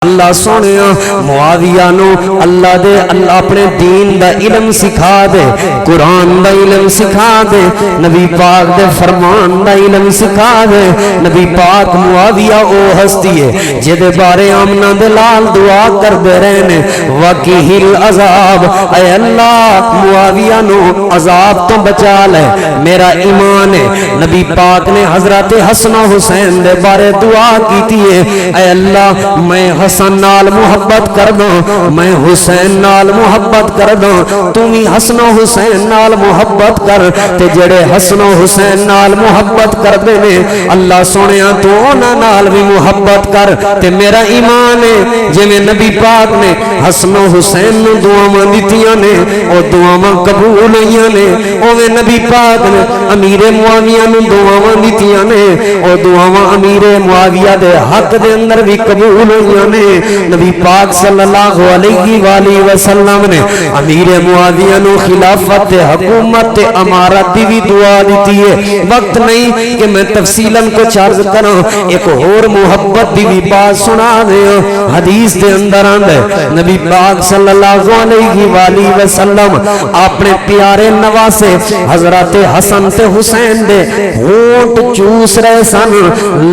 اللہ سونے معاویہ نو اللہ دے اللہ اپنے دین دا علم سکھا دے، قرآن دا علم سکھا دے، نبی پاک دے فرمان دا علم سکھا دے۔ نبی پاک معاویہ او ہستی ہے جدے بارے آمنہ دلال دعا کر دے رہنے وَقِهِ الْعَذَابِ، اے اللہ معاویہ نو عذاب تو بچا لے، میرا ایمان ہے۔ نبی پاک نے حضرت حسن و حسین دے بارے دعا کی تھی ہے، اے اللہ میں حسن نال محبت کر دوں، میں حسین نال محبت کر دوں، تم ہی حسن و حسین نال محبت کر، تے جڑے حسن و حسین نال محبت کر دے نے اللہ سونیا تو انہاں نال بھی محبت کر۔ تے میرا ایمان ہے جے میں نبی پاک نے حسن و حسین نو دعاواں دتیاں نے او دعاواں قبول ہوئیاں نے، اوویں نبی پاک نے امیر معاویہ نو دعاواں دتیاں نے او دعاواں امیر معاویہ دے حق دے اندر بھی قبول ہوئیاں نے۔ نبی پاک صلی اللہ علیہ وآلہ وسلم نے امیر معاویہ نو خلافت حکومت امارت دی بھی دعا دیتی ہے۔ وقت نہیں کہ میں تفصیلاً کو عرض کروں، ایک اور محبت دی بھی بات سنا دے۔ حدیث دے اندر آندے نبی پاک صلی اللہ علیہ وآلہ وسلم اپنے پیارے نواسے حضرت حسن تے حسین دے ہونٹ چوس رہے سن،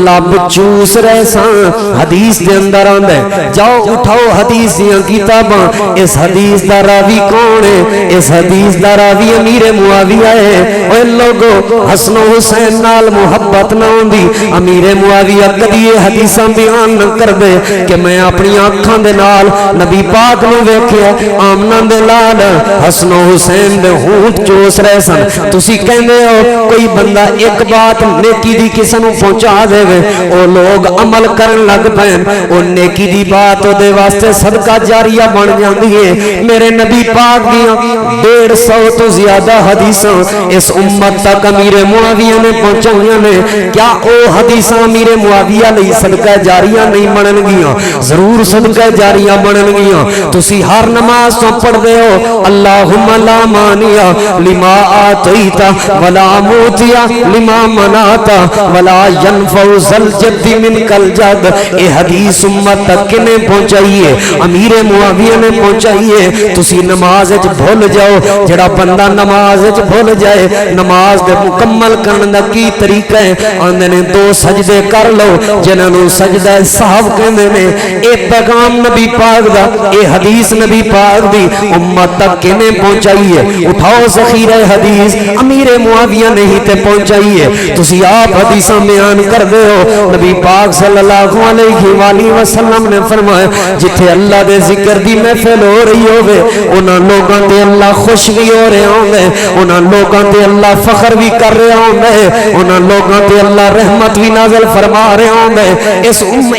لب چوس رہے سن۔ حدیث دے اندر آندے جاؤ اٹھاؤ حدیث دیاں کتاباں، اس حدیث دا راوی کون ہے؟ اس حدیث دا راوی امیر معاویہ ہے۔ اے لوگو حسن و حسین نال محبت نہ ہوندی امیر معاویہ کدی یہ حدیثاں بیان نہ کر دے کہ میں اپنی آنکھاں دے نال نبی پاک نو ویکھیا آمنہ دے لال حسن و حسین دے ہونٹ چوس رہے سن۔ تسی کہندے ہو کوئی بندہ ایک بات نیکی دی کسے نو پہنچا دے وے او لوگ عمل کرن لگ پین، او نیکی دی بات او دے واسطے صدقہ جاریہ بن جاندی ہے۔ میرے نبی پاک دیاں 150 تو زیادہ حدیثاں اس امت تک امیر معاویہ نے پہنچائیاں نے، کیا او حدیثاں امیر معاویہ لئی صدقہ جاریہ نہیں بنن گیاں؟ ضرور صدقہ جاریہ بنن گیاں۔ تسی ہر نماز تو پڑھ دے ہو اللہم لا مانیا لما آتیتا ولا موتیا لما مناتا ولا ینفع ذل جد من کل جد۔ اے حدیث امت تک کنے پہنچائیے؟ امیر معاویہ نے پہنچائیے۔ تسی نماز اچ بھول جاؤ، جڑا بندہ نماز اچ بھول جائے نماز دے مکمل کرن دا کی طریقہ ہے؟ آندے نے 2 سجدے کر لو جنہاں نو سجدہ صاحب کہندے نے۔ اے پیغام نبی پاک دا، اے حدیث نبی پاک دی امت تک کنے پہنچائیے؟ اٹھاؤ ذخیرہ حدیث امیر معاویہ نے ہی تے پہنچائیے۔ تسی آپ حدیثاں بیان کر دے ہو۔ نبی پاک صلی اللہ علیہ وآلہ وسلم نے فرمایا جتھے اللہ دے ذکر دی محفل ہو رہی ہوئے انہاں لوگاں تے اللہ خوش بھی ہو رہے ہوندے، انہاں لوگاں تے اللہ فخر بھی کر رہے ہوندے، انہاں لوگاں تے اللہ رحمت بھی نازل فرما رہے ہوندے۔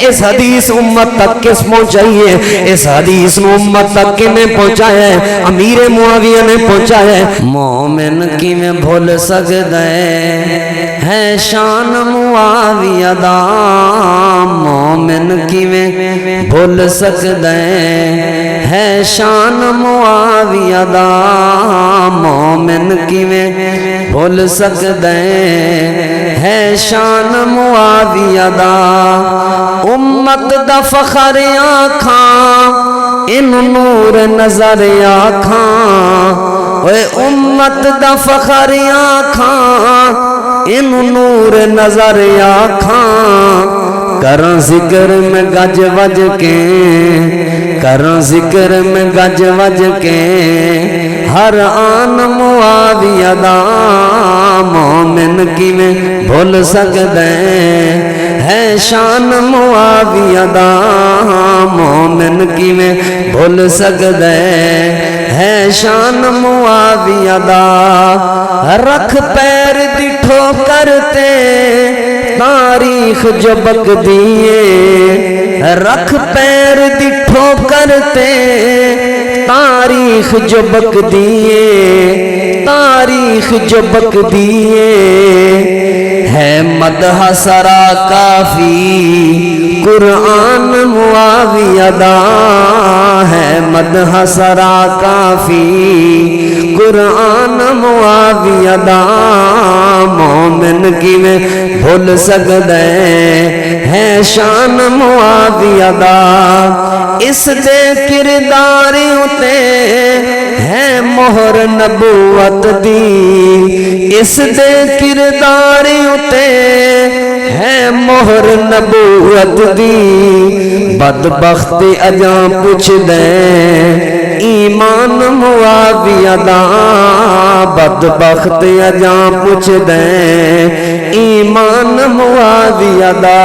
اس حدیث امت تک کس پہنچائیے؟ اس حدیث نو امت تک کنے پہنچایا ہے؟ امیر معاویہ نے پہنچایا ہے۔ مومن کی میں بھول سکتا ہے شان معاویہ دا، مومن کی میں بھول سکتا ہے شان معاویہ دا، مومن کی میں بھول سکتا ہے شان معاویہ دا۔ امت دا فخر آکھاں ان نور نظر آکھاں، اے امت دا فخر آکھاں ان نور نظر آکھاں۔ کرن ذکر میں گج وج کے، کرن ذکر میں گج وج کے ہر آن معاویہ دا، مومن کی میں بھول سکتے ہے شان معاویہ دا، مومن کی میں بھول سکتے ہے شان معاویہ دا۔ رکھ پیر دی ٹھوکرتے تاریخ جو بک دیے، رکھ پیر دی ٹھوکرتے تاریخ جو بک دیے، تاریخ جو بک دیے۔ ہے مدح سرا کافی قرآن معاویہ دا، ہے مدح سرا کافی قرآن معاویہ دا مومن کی میں بھول سکدے ہے شان معاویہ دا اس دے کردار اتے ہے مہر نبوت دی اس دے کردار اتے ہے مہر نبوت دی بدبخت اجاں پوچھ دے ایمان معاویہ دا بدبخت اجاں پوچھ دے ایمان معاویہ دا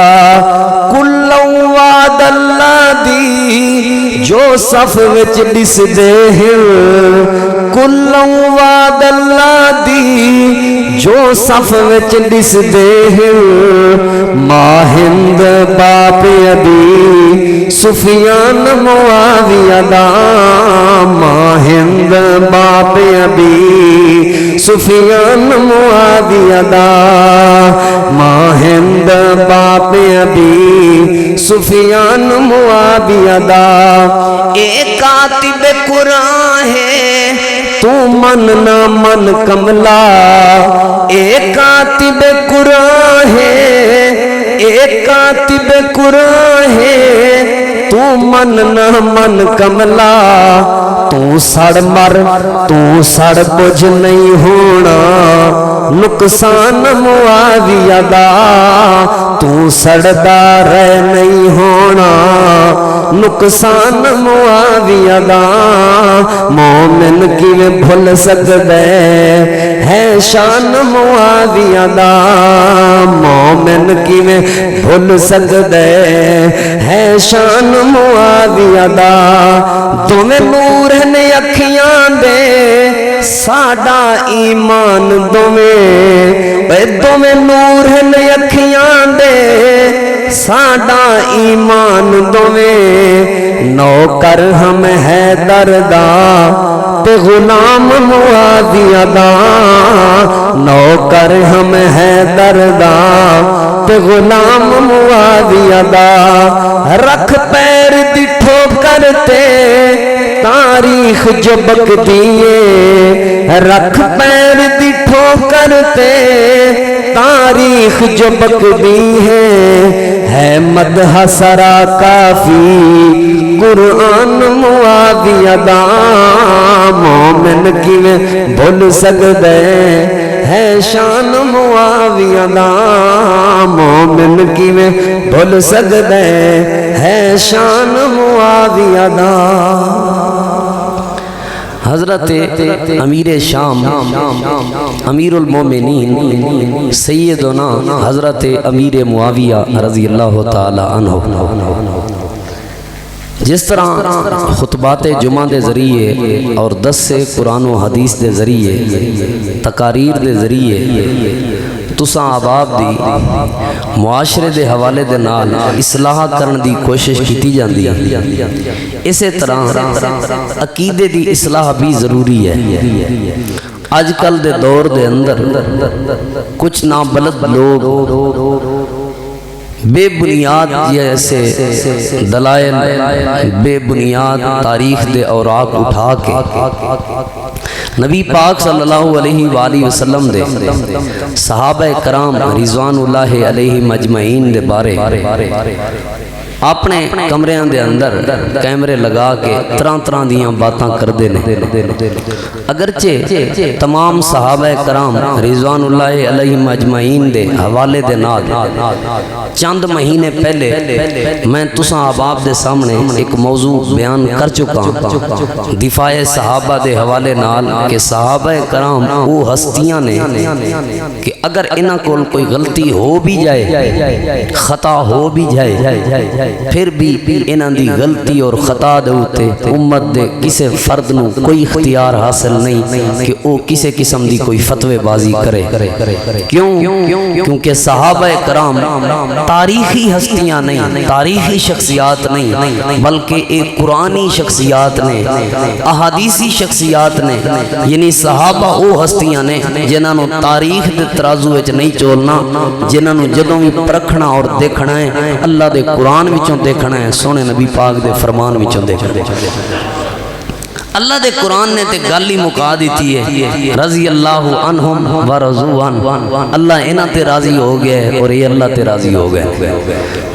کل وعد اللہ دی جو صف وچ دس دے کل وعد اللہ دی جو صف وچ دس دے ماہند باپ ابی سفیان معاویہ دا ماہند باپ ابی سفیان معاویہ دا ماہند باپ ابی سفیان معاویہ دا ایک کاتب قرآن ہے تو من نہ من کملا ایک کاتب قرآن ہے ایک کاتب قرآن ہے تو من نہ من کملا تو سڑ مر تو سڑ بجھ نہیں ہونا نقصان معاویہ دا تو سڑدا رہ نہیں ہونا نقصان معاویہ دا مومن کی میں بھول سکدے ہے شان معاویہ دا مومن کی میں بھول سکدے ہے شان معاویہ دا تمہیں نور نے اکھیاں دے ساڈا ایمان تمہیں نور نے اکھیاں دے ساڈا ایمان نوکر ہم ہے دردا تے غلام معاویہ دا نوکر ہم ہے دردا تے غلام معاویہ دا رکھ پیر دی ٹھوکر تے تاریخ جبک دیے رکھ پیر دی ٹھوکر تے تاریخ جبک دی ہے مدح سرا کافی قرآن معاویہ دا مومن کی میں بھول سکدے ہے شان معاویہ دا مومن کی میں بھول سکدے ہے شان معاویہ دا حضرت امیر شام امیر المومنین سیدنا حضرت امیر معاویہ رضی اللہ تعالی عنہ جس طرح خطبات جمعہ دے ذریعے اور 10 سے قرآن و حدیث دے ذریعے تقاریر دے ذریعے تساں آباب دی معاشرے دے حوالے دے نال اصلاح کرن دی کوشش کیتی جاندی اسی طرح عقیدے دی اصلاح بھی ضروری ہے آج کل دے دور دے اندر کچھ نابلد لوگ بے بنیاد جیسے دلائل بے بنیاد تاریخ دے اوراق اٹھا کے نبی پاک صلی اللہ علیہ وآلہ وسلم دے صحابہ کرام رضوان اللہ علیہ مجمعین دے بارے اپنے کمریاں دے اندر کیمرے لگا کے طرح طرح دیاں باتاں کر دینے اگرچہ تمام صحابہ کرام رضوان اللہ علیہ مجمعین دے حوالے دے نال چند مہینے پہلے میں تساں آباب دے سامنے ایک موضوع بیان کر چکا ہوں دفاع صحابہ دے حوالے نال کہ صحابہ کرام وہ ہستیاں نے کہ اگر انہاں کول کوئی غلطی ہو بھی جائے خطا ہو بھی جائے پھر بھی انہاں دی غلطی اور خطا دے اوتے امت دے کسے فرد نو کوئی اختیار حاصل نہیں کہ او کسے قسم دی کوئی فتوی بازی کرے کیونکہ صحابہ کرام تاریخی ہستیاں نہیں تاریخی شخصیات نہیں بلکہ ایک قرآنی شخصیات نے احادیثی شخصیات نے یعنی صحابہ او ہستیاں نے جنہاں نو تاریخ دے ترازو وچ نہیں چولنا جنہاں نو جدوں بھی پرکھنا اور دیکھنا ہے اللہ دے قرآن وچوں دیکھنا ہے سونے نبی پاک دے فرمان وچوں دیکھنا اللہ دے قرآن نے تے گل ہی مکا دیتی ہے رضی اللہ عنہم و رضوا عنہ، اللہ انہاں تے راضی ہو گئے اور یہ اللہ تے راضی ہو گئے۔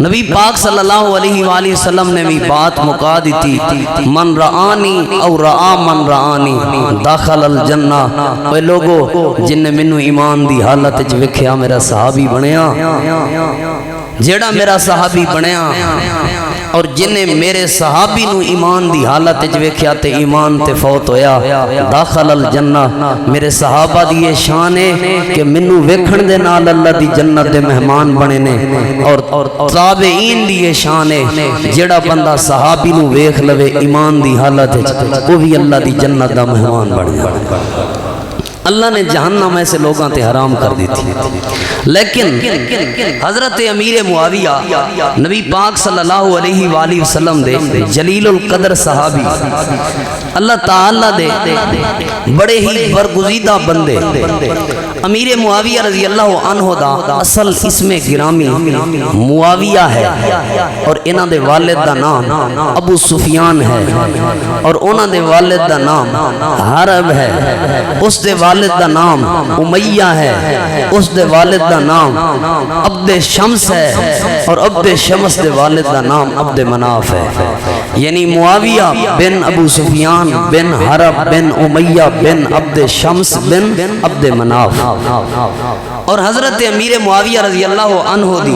نبی پاک صلی اللہ علیہ وآلہ وسلم نے بھی بات مکا دیتی، من رآنی او رآ من رآنی داخل الجنہ، اے لوگو جن نے منو ایمان دی حالت وچ ویکھیا میرا صحابی بنیا، جیڑا میرا صحابی بنیا اور جن نے میرے صحابی نو ایمان دی حالت وچ ویکھیا تے ایمان تے فوت ہویا داخل الجنہ۔ میرے صحابہ دی یہ شان ہے کہ منو ویکھن دے نال اللہ دی جنت دے مہمان بنے نے، اور تابعین دی یہ شان ہے جیڑا بندہ صحابی نو ویکھ لوے ایمان دی حالت وچ وہ بھی اللہ دی جنت دا مہمان بن جائے۔ اللہ نے جہنم ایسے لوگاں تے حرام کر دی تھی، لیکن حضرت امیر معاویہ نبی پاک صلی اللہ علیہ وآلہ وسلم دے جلیل القدر صحابی، اللہ تعالیٰ دے بڑے ہی برگزیدہ بندے۔ امیر معاویہ رضی اللہ عنہ دا اصل اسم گرامی معاویہ ہے، اور انہاں دے والد دا نام ابو سفیان ہے، اور انہاں دے والد دا نام حرب ہے، اس دے والد دا نام امیہ ہے، اس دے والد دا نام عبد شمس ہے، اور عبد شمس دے والد دا نام عبد مناف ہے۔ یعنی معاویہ بن ابو سفیان بن حرب بن امیہ بن عبد شمس بن عبد مناف۔ اور حضرت امیر معاویہ رضی اللہ عنہ دی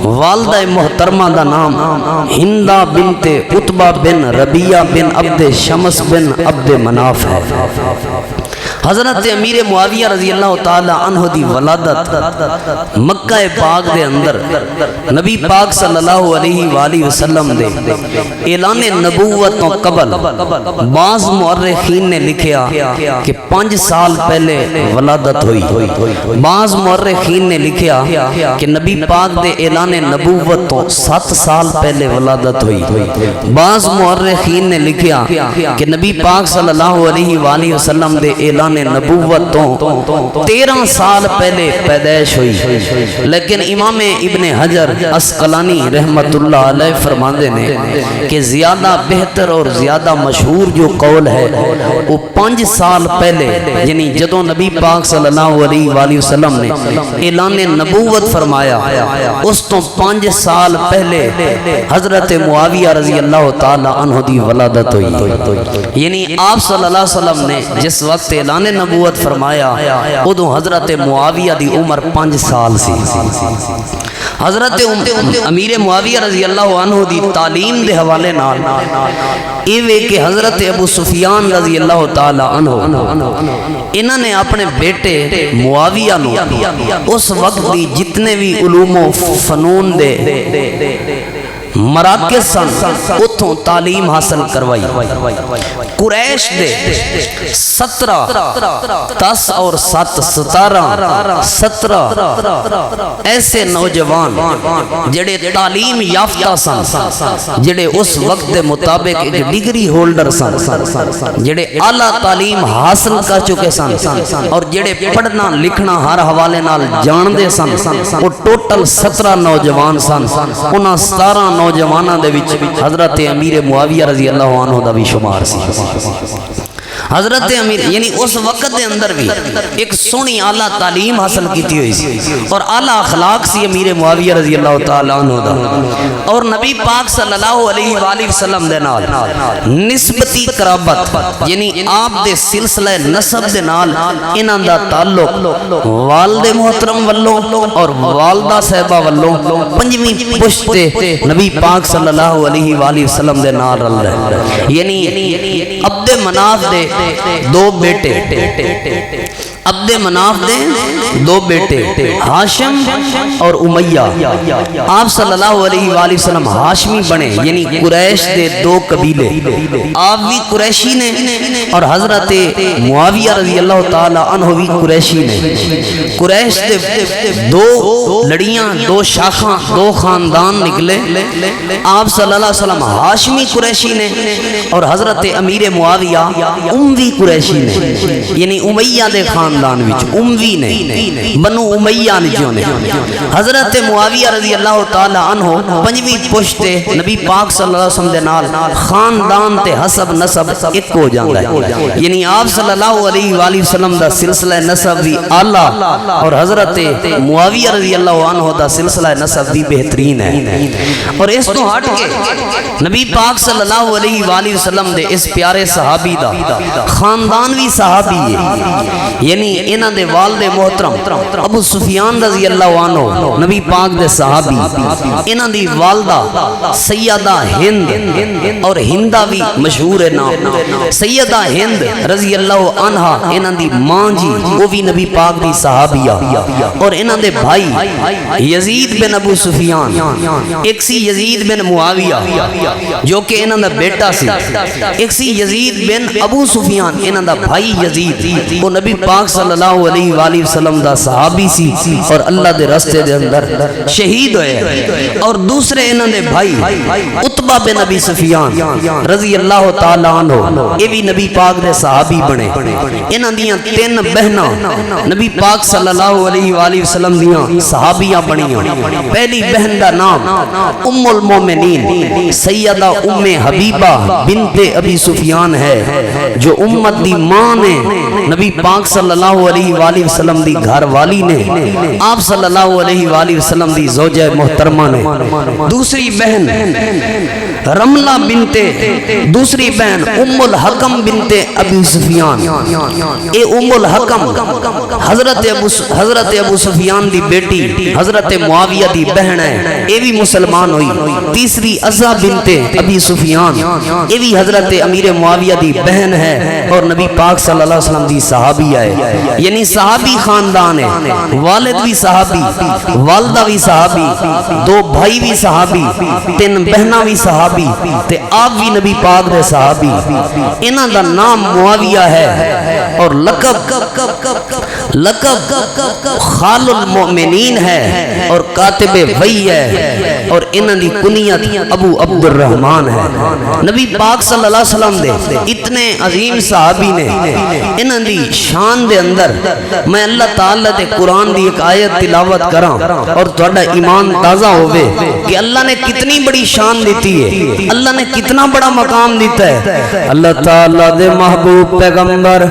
والدہ محترمہ دا نام ہندہ بنت عتبہ بن ربیہ بن عبد شمس بن عبد مناف ہے۔ حضرت امیر معاویہ رضی اللہ تعالی عنہ دی ولادت مکہ پاک دے اندر نبی پاک صلی اللہ علیہ وآلہ وسلم دے اعلان نبوت و قبل بعض مورخین نے لکھیا کہ 5 سال پہلے ولادت ہوئی، بعض مورخین نے لکھیا کہ نبی پاک دے اعلان نبوت تو 7 سال پہلے ولادت ہوئی، بعض مورخین نے لکھیا کہ نبی پاک صلی اللہ علیہ وآلہ وسلم دے اعلان نبوت تو 13 سال پہلے پیدائش ہوئی۔ لیکن امام ابن حجر عسقلانی رحمت اللہ علیہ فرماندے نے کہ زیادہ بہتر اور زیادہ مشہور جو قول ہے وہ 5 سال پہلے، یعنی جدوں نبی پاک صلی اللہ علیہ وآلہ وسلم نے اعلان نبوت فرمایا اس تو 5 سال پہلے حضرت معاویہ رضی اللہ تعالی عنہ دی ولادت ہوئی۔ یعنی آپ صلی اللہ علیہ وسلم نے جس وقت اعلان نبوت فرمایا ادوں حضرت معاویہ دی عمر 5 سال سی۔ حضرت امیر معاویہ رضی اللہ عنہ دی تعلیم دے حوالے نال ایوے کہ حضرت ابو سفیان رضی اللہ تعالی عنہ انہاں نے اپنے بیٹے معاویہ نو اس وقت دی جتنے بھی علوم و فنون دے مراکز سن اتھوں تعلیم حاصل کروائی۔ قریش دے 10 اور 7 17 ایسے نوجوان جڑے تعلیم یافتہ سن، جڑے اس وقت دے مطابق ایک ڈگری ہولڈر سن، جڑے اعلیٰ تعلیم حاصل کر چکے سن، اور جڑے پڑھنا لکھنا ہر حوالے نال جان دے سن، وہ ٹوٹل 17 نوجوان سن۔ انہاں 17 نوجوانہ دے وچ حضرت امیر معاویہ رضی اللہ عنہ دا بھی شمار سی۔ حضرت امیر یعنی اس وقت دے اندر بھی ایک سونی اعلیٰ تعلیم حاصل کیتی ہوئی سی اور اعلیٰ اخلاق سی امیر معاویہ رضی اللہ تعالیٰ عنہ دا، اور نبی پاک صلی اللہ علیہ وآلہ وسلم دے نال نسبتی قرابت یعنی آپ دے سلسلہ نسب دے نال انہاں دا تعلق والد محترم والوں اور والدہ صاحبہ والوں 5ویں پشت نبی پاک صلی اللہ علیہ وآلہ وسلم دے نال رل رہے۔ یعنی عبد مناف دے 2 بیٹے، عبد مناف دے 2 بیٹے ہاشم اور امیہ، آپ صلی اللہ علیہ وآلہ وسلم ہاشمی بنے، یعنی قریش دے 2 قبیلے، آپ بھی قریشی نے اور حضرت معاویہ رضی اللہ تعالی عنہ بھی قریشی نے۔ قریش دے 2 لڑیاں، 2 شاخاں، 2 خاندان نکلے، آپ صلی اللہ علیہ وسلم ہاشمی قریشی نے اور حضرت امیر معاویہ اموی قریشی نے یعنی امیہ دے خاندان وچ اموی نے بنو امیہ جو نے حضرت معاویہ رضی اللہ تعالی عنہ پنجویں پشتے نبی پاک صلی اللہ علیہ وسلم دے نال خاندان تے حسب نسب ایک ہو جاندا ہے یعنی آپ صلی اللہ علیہ وآلہ وسلم دا سلسلہ نسب بھی اعلیٰ اور حضرت معاویہ رضی اللہ عنہ دا سلسلہ نسب بھی بہترین ہے اور اس تو ہٹ کے نبی پاک صلی اللہ علیہ وآلہ وسلم دے اس پیارے صحابی دا خاندان بھی صحابی ہے یعنی انہ دے والد محترم ابو سفیان رضی اللہ عنہ نبی پاک دے صحابی انہ دی والدہ سیدہ ہند اور ہندہ بھی مشہور ہے نام سیدہ ہند رضی اللہ عنہ انہ دی ماں جی وہ بھی نبی پاک دی صحابیہ اور انہ دے بھائی یزید بن ابو سفیان ایک سی یزید بن معاویہ جو کہ انہ دا بیٹا سی ایک سی یزید بن ابو سفیان انہ دا بھائی یزید وہ نبی پاک صلی اللہ علیہ وآلہ وسلم دا صحابی سی اور اللہ دے رستے دے اندر شہید ہوئے اور دوسرے انہ دے بھائی عتبہ بن ابی سفیان رضی اللہ تعالیٰ عنہ یہ بھی نبی پاک دے صحابی بنے انہ دیاں تین بہناں نبی پاک صلی اللہ علیہ وآلہ وسلم دیاں صحابیاں بنیاں پہلی بہن دا نام ام المومنین سیدہ ام حبیبہ بنت ابی سفیان ہے جو امت دی ماں نے نبی پاک صلی اللہ علیہ وآلہ وسلم دی گھر والی نے آپ صلی اللہ علیہ وآلہ وسلم دی زوجہ محترمہ نے دوسری بہن رملہ بنت دوسری بہن ام الحکم بنت ابی سفیان اے ام الحکم حضرت ابو سفیان دی بیٹی حضرت معاویہ دی بہن ہے اے بھی مسلمان ہوئی تیسری عزہ بنت ابی سفیان اے بھی حضرت امیر معاویہ دی بہن ہے اور نبی پاک صلی اللہ علیہ وسلم دی صحابی ہے یعنی صحابی خاندان ہے والد بھی صحابی والدہ بھی صحابی دو بھائی بھی صحابی تین بہنہ بھی صحابی تے آپ بھی نبی پاک دے صحابی انہ دا نام معاویہ ہے اور لقب خال المؤمنین ہے اور کاتب وحی ہے اور انہ دی کنیت ابو عبد الرحمن ہے نبی پاک صلی اللہ علیہ وسلم دے اتنے عظیم صحابی نے انہ دی شان دے اندر میں اللہ تعالیٰ دے قرآن دی ایک آیت تلاوت کراں اور تھوڑا ایمان تازہ ہوئے کہ اللہ نے کتنی بڑی شان دیتی ہے اللہ نے کتنا بڑا مقام دیتا ہے اللہ تعالیٰ دے محبوب پیغمبر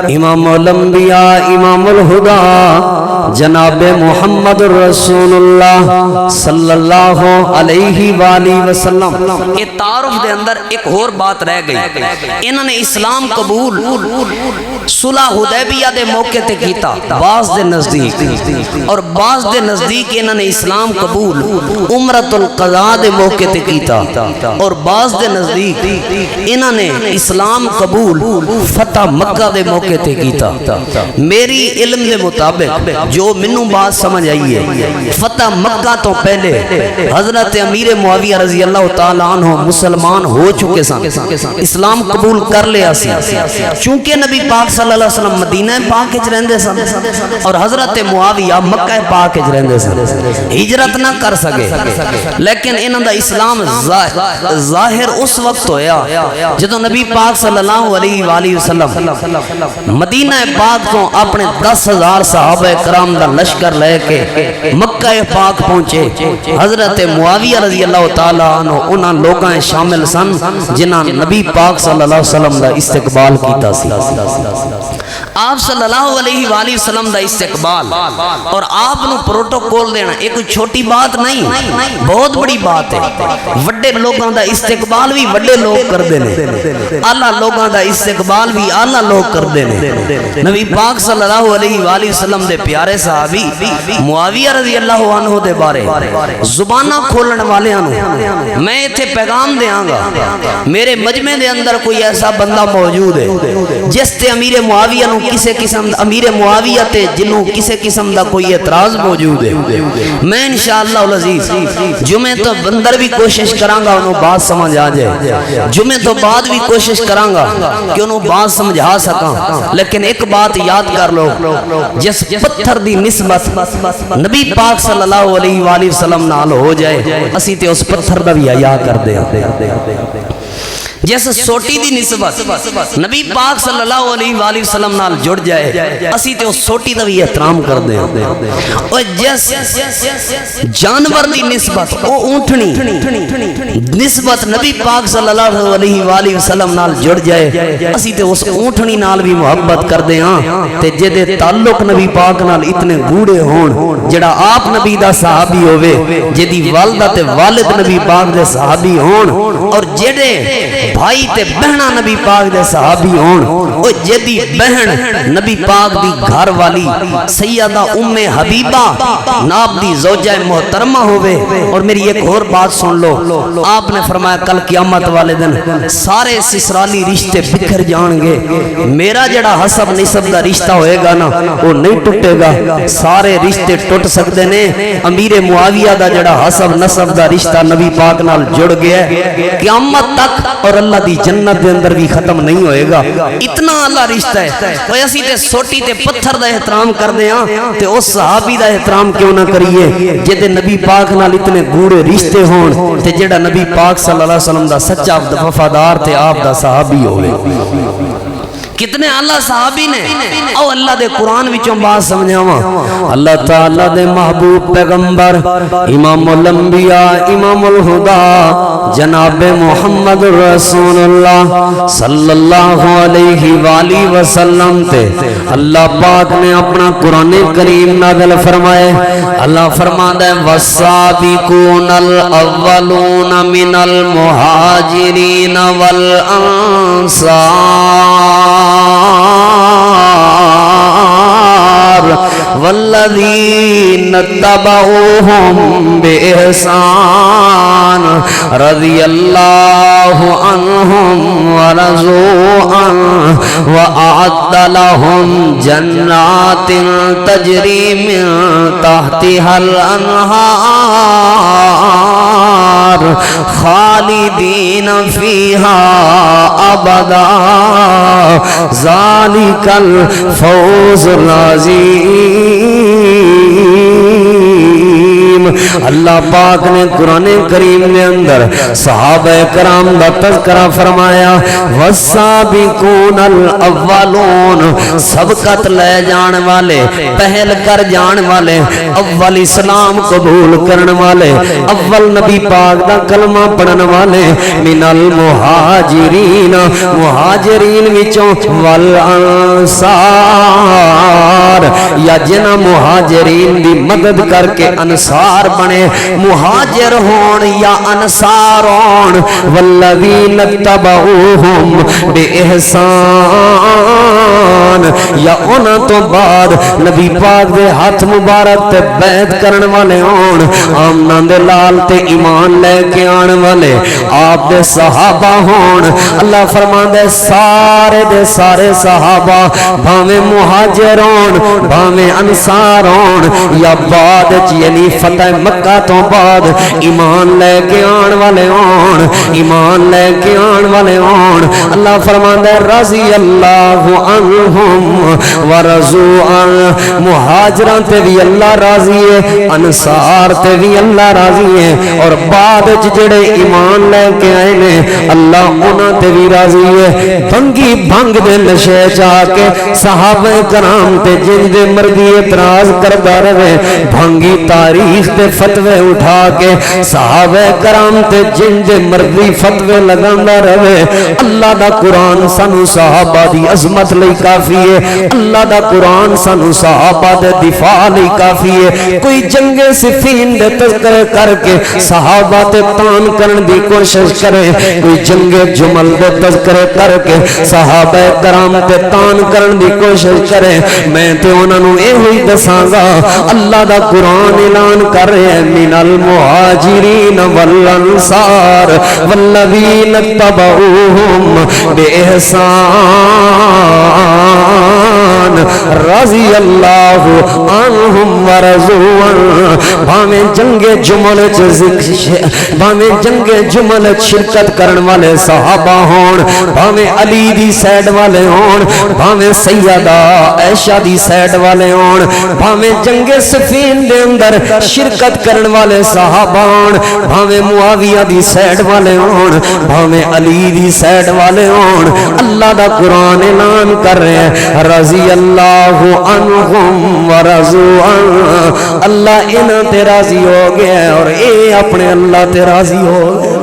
امام الانبیاء امام الہدا جناب محمد رسول اللہ صلی اللہ علیہ وآلہ وسلم یہ تعارف دے اندر ایک اور بات رہ گئی انہوں نے اسلام قبول صلح حدیبیہ دے موقع تے کیتا بعض دے نزدیک اور بعض دے نزدیک انہوں نے اسلام قبول عمرۃ القضاء دے موقع تے کیتا اور بعض دے نزدیک انہوں نے اسلام قبول فتح مکہ دے موقع تے کیتا میری علم دے مطابق جو منوں بات سمجھ آئی ہے فتح مکہ تو پہلے حضرت امیر معاویہ رضی اللہ تعالیٰ عنہ مسلمان ہو چکے سن اسلام قبول کر لیا سی چونکہ نبی پاک صلی اللہ علیہ وسلم مدینہ پاک وچ رہندے سن اور حضرت معاویہ مکہ پاک وچ رہندے سن ہجرت نہ کر سکے لیکن انہاں دا اسلام ظاہر اس وقت ہویا جدوں نبی پاک صلی اللہ علیہ وآلہ وسلم مدینہ پاک تو اپنے 10,000 صحابہ کرام دا لشکر لے کے مکہ پاک پہنچے حضرت معاویہ رضی اللہ تعالیٰ عنہ انہاں لوگاں شامل سن جنہاں نبی پاک صلی اللہ علیہ وسلم دا استقبال کیتا سی آپ صلی اللہ علیہ وآلہ وسلم دا استقبال اور آپ نو پروٹوکول دینا ایک چھوٹی بات نہیں بہت بڑی بات ہے وڈے لوگاں دا استقبال بھی وڈے لوگ کر دینے اعلیٰ لوگاں دا استقبال بھی اعلیٰ لوگ کر دینے نبی پاک صلی اللہ علیہ وآلہ وسلم دے پیارے صحابی معاویہ رضی اللہ عنہ دے بارے زبانہ کھولن والے آنو میں اتھے پیغام دے آنگا میرے مجمع دے اندر کوئی ایسا بندہ موجود ہے جس تے امیر معاویہ نو کسے قسم امیر معاویہ تے جنوں کسے قسم دا کوئی اعتراض موجود ہے میں انشاءاللہ العزیز جمعہ تو بندر بھی کوشش کرانگا انہوں بات سمجھ آ جائے جمعہ تو بعد بھی کوشش کرانگا کہ انہوں بات سمجھا سکاں لیکن ایک بات یاد کر لو جس پتھر دی نسبت نبی پاک صلی اللہ علیہ وآلہ وسلم نال ہو جائے اسی تے اس پتھر دا بھی حیا کر دے جیسے سوٹی دی نسبت نبی پاک صلی اللہ علیہ وآلہ وسلم نال جڑ جائے اسی تے اس سوٹی دا بھی احترام کر دیں اور جیسے جانور دی نسبت او اونٹنی نسبت نبی پاک صلی اللہ علیہ وآلہ وسلم نال جڑ جائے اسی تے اس اونٹنی نال بھی محبت کر دیں تے جدے تعلق نبی پاک نال اتنے گوڑے ہون جڑا آپ نبی دا صحابی ہوئے جدی والدہ تے والد نبی پاک دے صحابی ہون اور جڑے بھائی تے بہنہ نبی پاک دے صحابی ہون او جدی بہن نبی پاک دی گھر والی سیدہ ام حبیبہ ناب دی زوجہ محترمہ ہوئے اور میری ایک اور بات سن لو آپ نے فرمایا کل قیامت والے دن سارے سسرالی رشتے بکھر جان گے میرا جڑا حسب نسب دا رشتہ ہوئے گا نا وہ نہیں ٹوٹے گا سارے رشتے ٹوٹ سکتے نے امیر معاویہ دا جڑا حسب نسب دا رشتہ نبی پاک نال جڑ گیا قیامت تک اور اللہ دی جنت دے اندر بھی ختم نہیں ہوئے گا اتنا اللہ رشتہ ہے تو اسی تے سوٹی تے پتھر دا احترام کر دے ہاں تے اس صحابی دا احترام کیوں نہ کریے جدے نبی پاک نال اتنے گوڑے رشتے ہون تے جڑا نبی پاک صلی اللہ علیہ وسلم دا سچا وفادار تے آپ دا صحابی ہوئے کتنے اللہ صحابی نے او اللہ دے قرآن وچوں بات سمجھاواں اللہ تعالیٰ دے محبوب پیغمبر امام الانبیاء امام الہدا جناب محمد رسول اللہ صلی اللہ علیہ وآلہ وسلم تے اللہ پاک نے اپنا قرآن کریم نازل فرمائے اللہ فرماتا ہے والسابقون الاولون من المہاجرین والذین اتبعوهم بإحسان رضی اللہ عنہم ورضوا عنہ وأعد لهم جنات تجری من تحتها الانہار خالدین فیہا ابدا ذالک الفوز العظیم اللہ پاک نے قرآن کریم میں اندر صحابہ کرام دا تذکرہ فرمایا والسابقون الاولون سبقت لے جان والے پہل کر جان والے اول اسلام قبول کرن والے اول نبی پاک دا کلمہ پڑھن والے من المہاجرین مہاجرین وچوں والانصار یا جنہ مہاجرین دی مدد کر کے انصار بنے مہاجر ہون یا انصار ہون والذین اتبعوہم بے احسان یا انہاں تو بعد نبی پاک دے ہاتھ مبارک تے بیعت کرن والے ہون آمنہ دے لال تے ایمان لے کے آن والے آپ دے صحابہ ہون اللہ فرمان دے سارے صحابہ بھاویں مہاجر ہون بھاویں انصار ہون یا بعد یعنی فتح مکہ تو بعد ایمان لے کے آن والے ہون ایمان لے کے آن والے ہون اللہ فرماندا ہے رضی اللہ عنہم ورضوا عنہ مہاجران تے بھی اللہ راضی ہے انصار تے بھی اللہ راضی ہے اور بعد جڑے ایمان لے کے آئے نے اللہ انہاں تے بھی راضی ہے بھنگی بھنگ دے نشے چاہ کے صحابہ کرام تے جن دے مرضی اعتراض کردا رہے بھنگی تاریخ تے فتوے اٹھا کے صحابہ کرام تے جن دے مرضی فتوے لگاندا رہے اللہ دا قرآن سانو صحابہ دی عظمت لئی کافی ہے اللہ دا قرآن سانو صحابہ دے دفاع لئی کافی ہے کوئی جنگ صفین دے تذکرے کر کے صحابہ تے تان کرن دی کوشش کرے کوئی جنگ جمل دے تذکرے کر کے صحابہ کرام تے تان کرن دی کوشش کرے میں تے انہاں نوں اے ہوئی دساں گا اللہ دا قرآن اعلان کر رہے ہیں من المہاجرین والانصار والذین اتبعوہم بإحسان عنہ رضی اللہ عنہم ورضوا بھاویں جنگ جمل شرکت کرن والے صحابہ ہون بھاویں علی دی سائیڈ والے ہون بھاویں سیدہ عائشہ دی سائیڈ والے ہون بھاویں جنگ صفین دے اندر شرکت کرن والے صحابہ ہون بھاویں معاویہ دی سائیڈ والے ہون بھاویں علی دی سائیڈ والے ہون اللہ دا قرآن اعلان کر رہے ہیں رضی اللہ عنہم ورضوا عنہ اللہ انہاں تے راضی ہو گیا اور اے اپنے اللہ تے راضی ہو گئے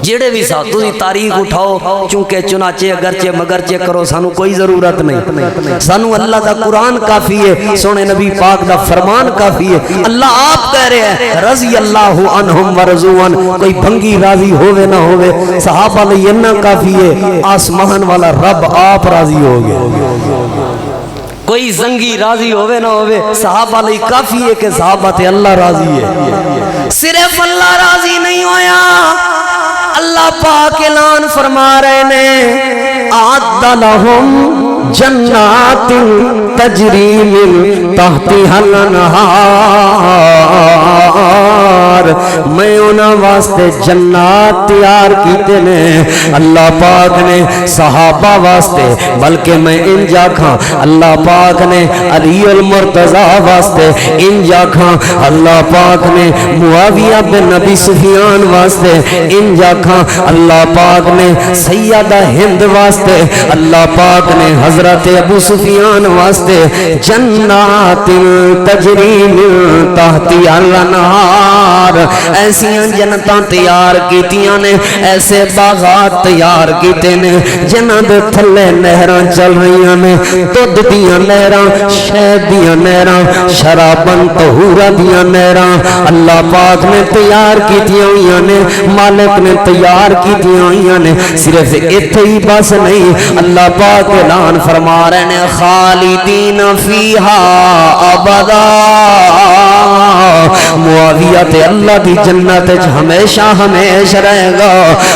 جڑے بھی ساتھ تسی تاریخ اٹھاؤ چونکہ چنانچہ اگرچہ مگرچہ کرو سانو کوئی ضرورت نہیں سانو اللہ دا قرآن کافی ہے سونے نبی پاک دا فرمان کافی ہے اللہ آپ کہہ رہے ہیں رضی اللہ عنہم ورضوا عنہ کوئی بھنگی راضی ہوئے نہ ہوئے صحابہ لئی اتنا کافی ہے آسمان والا رب آپ راضی ہو گئے کوئی زنگی راضی ہوئے نہ ہوئے صحابہ لئی کافی ہے کہ صحابہ تے اللہ راضی ہے صرف اللہ راضی نہیں ہویا اللہ پاک اعلان فرما رہے نے اعد لہم جنات تجری من تحتها الانہار میں انہاں واسطے جنات تیار کیتے نے اللہ پاک نے صحابہ واسطے بلکہ میں ان جاکھاں اللہ پاک نے علی المرتضی واسطے ان جاکھاں اللہ پاک نے معاویہ بن ابی سفیان واسطے ان جاکھاں اللہ پاک نے سیدہ ہند واسطے اللہ پاک نے حضرت ابو سفیان واسطے جنات تجری من تحتها الانہار ایسیاں جنتاں تیار کیتیاں نے ایسے باغات تیار کیتے نے جنہاں دے تھلے نہراں چل رہیاں نے دودھ دیاں نہراں شہد دیاں نہراں شراباں طہورا دیاں نہراں اللہ پاک نے تیار کیتیاں ہوئیاں نے مالک نے تیار کیتیاں ہوئیاں نے صرف اتھے ہی بس نہیں اللہ پاک اعلان فرما رہے ہیں خالدین فیہا ابدا معاویہ تے اللہ دی جنت ہمیشہ ہمیشہ رہے گا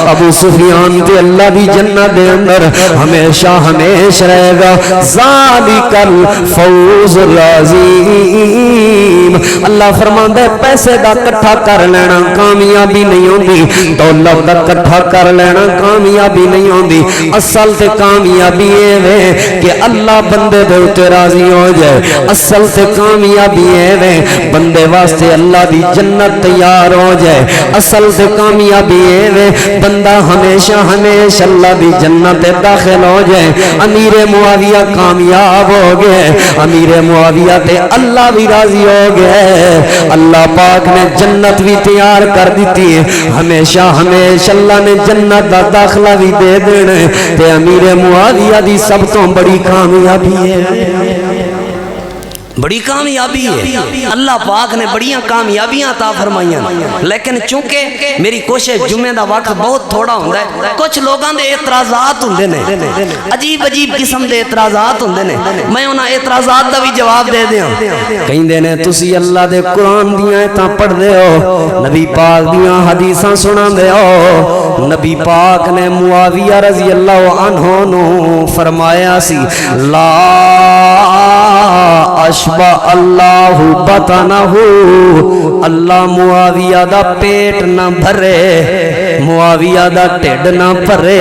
ابو سفیان تے اللہ دی جنت دے اندر ہمیشہ ہمیشہ رہے گا ذالک الفوز العظیم اللہ فرماندا ہے پیسے دا کٹھا کر لینا کامیابی نہیں ہوندی دولت دا کٹھا کر لینا کامیابی نہیں ہوندی اصل تے کامیابی ہے کہ اللہ بندے دے تے راضی ہو جائے اصل تے کامیابی ہے بندے واسطے اللہ دی جنت تیار ہو جائے اصل تے کامیابی ہے بندہ ہمیشہ ہمیشہ اللہ دی جنت داخل ہو جائے امیر معاویہ کامیاب ہو گئے امیر معاویہ تے اللہ بھی راضی ہو گئے اللہ پاک نے جنت بھی تیار کر دیتی ہے ہمیشہ ہمیشہ اللہ نے جنت دا داخلہ بھی دے دینا تے امیر معاویہ دی سب تو بڑی کامیابی ہے بڑی کامیابی ہے اللہ پاک نے بڑیاں کامیابیاں عطا فرمائیاں لیکن چونکہ میری کوشش جمعے دا وقت بہت تھوڑا ہوندہ ہے کچھ لوگاں دے اعتراضات ہوندے نے عجیب عجیب قسم دے اعتراضات ہوندے نے میں انہاں اعتراضات دا بھی جواب دے دیاں کہیں دینے تسی اللہ دے قرآن دیاں ایتاں پڑھ دے ہو نبی پاک دیاں حدیثاں سنا دے ہو نبی پاک نے معاویہ رضی اللہ عنہ نو فرمایا سی لا اشبع اللہ بطنہ اللہ معاویہ دا پیٹ نہ بھرے معاویہ دا ٹھڈ نہ بھرے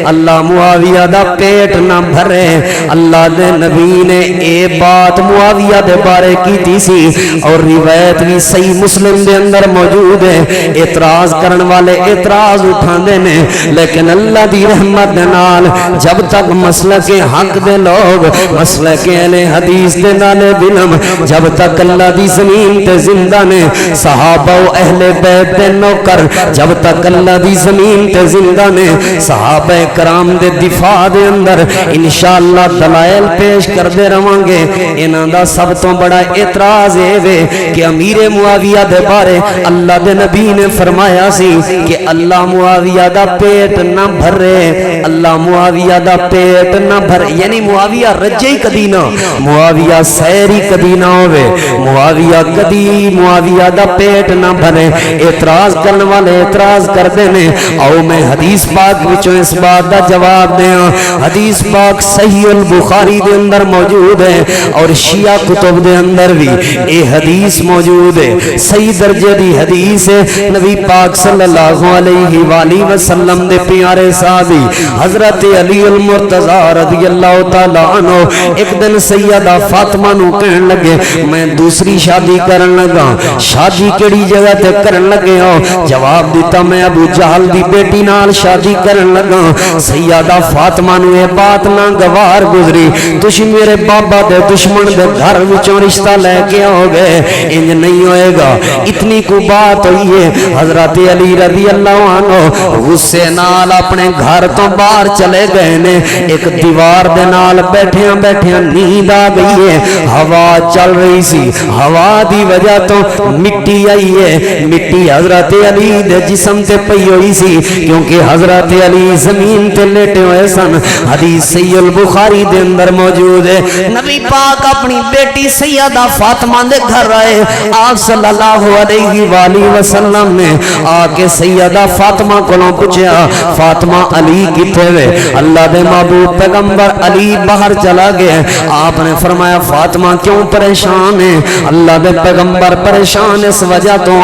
اللہ معاویہ دا پیٹ نہ بھرے اللہ دے نبی نے اے بات معاویہ دے بارے کی تھی سی اور روایت بھی صحیح مسلم دے اندر موجود ہے اعتراض کرن والے اعتراض اٹھان دینے لیکن اللہ دی رحمت دے نال جب تک مسلک حق دے لوگ مسلک اہل حدیث دے نالے بلم جب تک اللہ دی زمین تے زندہ نے صحابہ و اہل بیت دے نوکر جب تک اللہ دی زمین تے زندہ نے صحابہ کرام دے دفاع دے اندر انشاءاللہ دلائل پیش کر دے رہاں گے انہاں دا سب تو بڑا اعتراض ہے کہ امیر معاویہ دے بارے اللہ دے نبی نے فرمایا سی کہ اللہ معاویہ دا پیٹ نہ بھرے اللہ معاویہ دا پیٹ نہ بھرے یعنی معاویہ رجے کدی نہ معاویہ سیری کدی نہ ہوئے معاویہ کدی معاویہ دا پیٹ نہ بھرے اعتراض کرنے والے اعتراض کر کرتے ہیں. آؤ میں حدیث پاک وچوں اس بات دا جواب دیاں. حدیث پاک صحیح البخاری دے اندر موجود ہے اور شیعہ کتب دے اندر بھی اے حدیث موجود ہے. صحیح درجے دی حدیث ہے. نبی پاک صلی اللہ علیہ وآلہ وسلم دے پیارے صحابی حضرت علی المرتضی رضی اللہ تعالی عنہ ایک دن سیدہ فاطمہ نو کہن لگے میں دوسری شادی کرن لگا. شادی کیڑی جگہ تے کرن لگے ہو؟ جواب دیتا میں ابو جہل دی بیٹی نال شادی کرن لگا. سیدہ فاطمہ نو یہ بات نہ گوار گزری تسی میرے بابا دے دشمن دے گھر وچوں رشتہ لے کے آؤ گے, انج نہیں ہوئے گا. اتنی کو بات ہوئی ہے. حضرت علی رضی اللہ عنہ غصے نال اپنے گھر تو باہر چلے گئے نے. ایک دیوار دے نال بیٹھیاں بیٹھیاں نیند آ گئی ہے. ہوا چل رہی سی, ہوا دی وجہ تو مٹی آئی ہے. مٹی حضرت علی دے جسم تے پئی ہوئی سی کیونکہ حضرت علی زمین تے لیٹے ہوئے سن. حدیث صحیح البخاری دے اندر موجود ہے. نبی پاک اپنی بیٹی سیدہ فاطمہ دے گھر آئے. آپ صلی اللہ علیہ وآلہ وسلم نے آ کے سیدہ فاطمہ کولوں پوچھا فاطمہ علی کتے وے؟ اللہ دے محبوب پیغمبر علی باہر چلا گیا. آپ نے فرمایا فاطمہ کیوں پریشان ہے؟ اللہ دے پیغمبر پریشان اس وجہ تو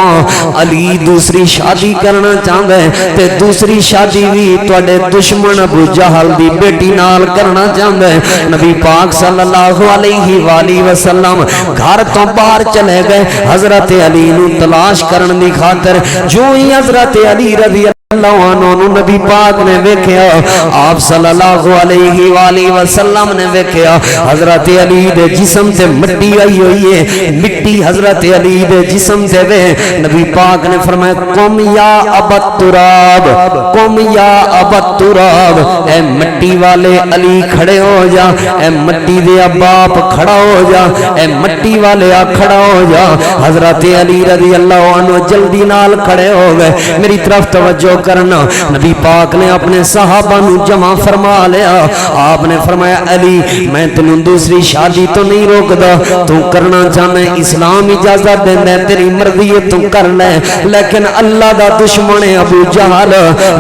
علی دوسری شادی کرنا چاہتا ہے تے دوسری شادی بھی تواڈے دشمن ابو جہل دی بیٹی نال کرنا چاہتا ہے. نبی پاک صلی اللہ علیہ وآلہ وسلم گھر تو باہر چلے گئے حضرت علی نو تلاش کرن دی خاطر. جو ہی حضرت علی رضی اللہ عنہ نبی پاک نے ویکھیا, آپ صلی اللہ علیہ وآلہ وسلم نے ویکھیا حضرت علی دے جسم تے مٹی آئی ہوئی ہے. مٹی حضرت علی دے جسم تے وے. نبی پاک نے فرمایا قم یا ابا تراب, قم یا ابا تراب, اے مٹی والے علی کھڑے ہو جا, اے مٹی دے باپ کھڑا ہو جا, اے مٹی والے کھڑا ہو جا. حضرت علی رضی اللہ عنہ جلدی نال کھڑے ہو گئے. میری طرف توجہ کرنا. نبی پاک نے اپنے صحابہ نو جمع فرما لیا. آپ نے فرمایا علی میں تینوں دوسری شادی تو نہیں روکدا, تو کرنا چاہنا اسلام اجازت دیندا ہے, تیری مرضی ہے تو کر لے, لیکن اللہ دا دشمن ہے ابو جہل,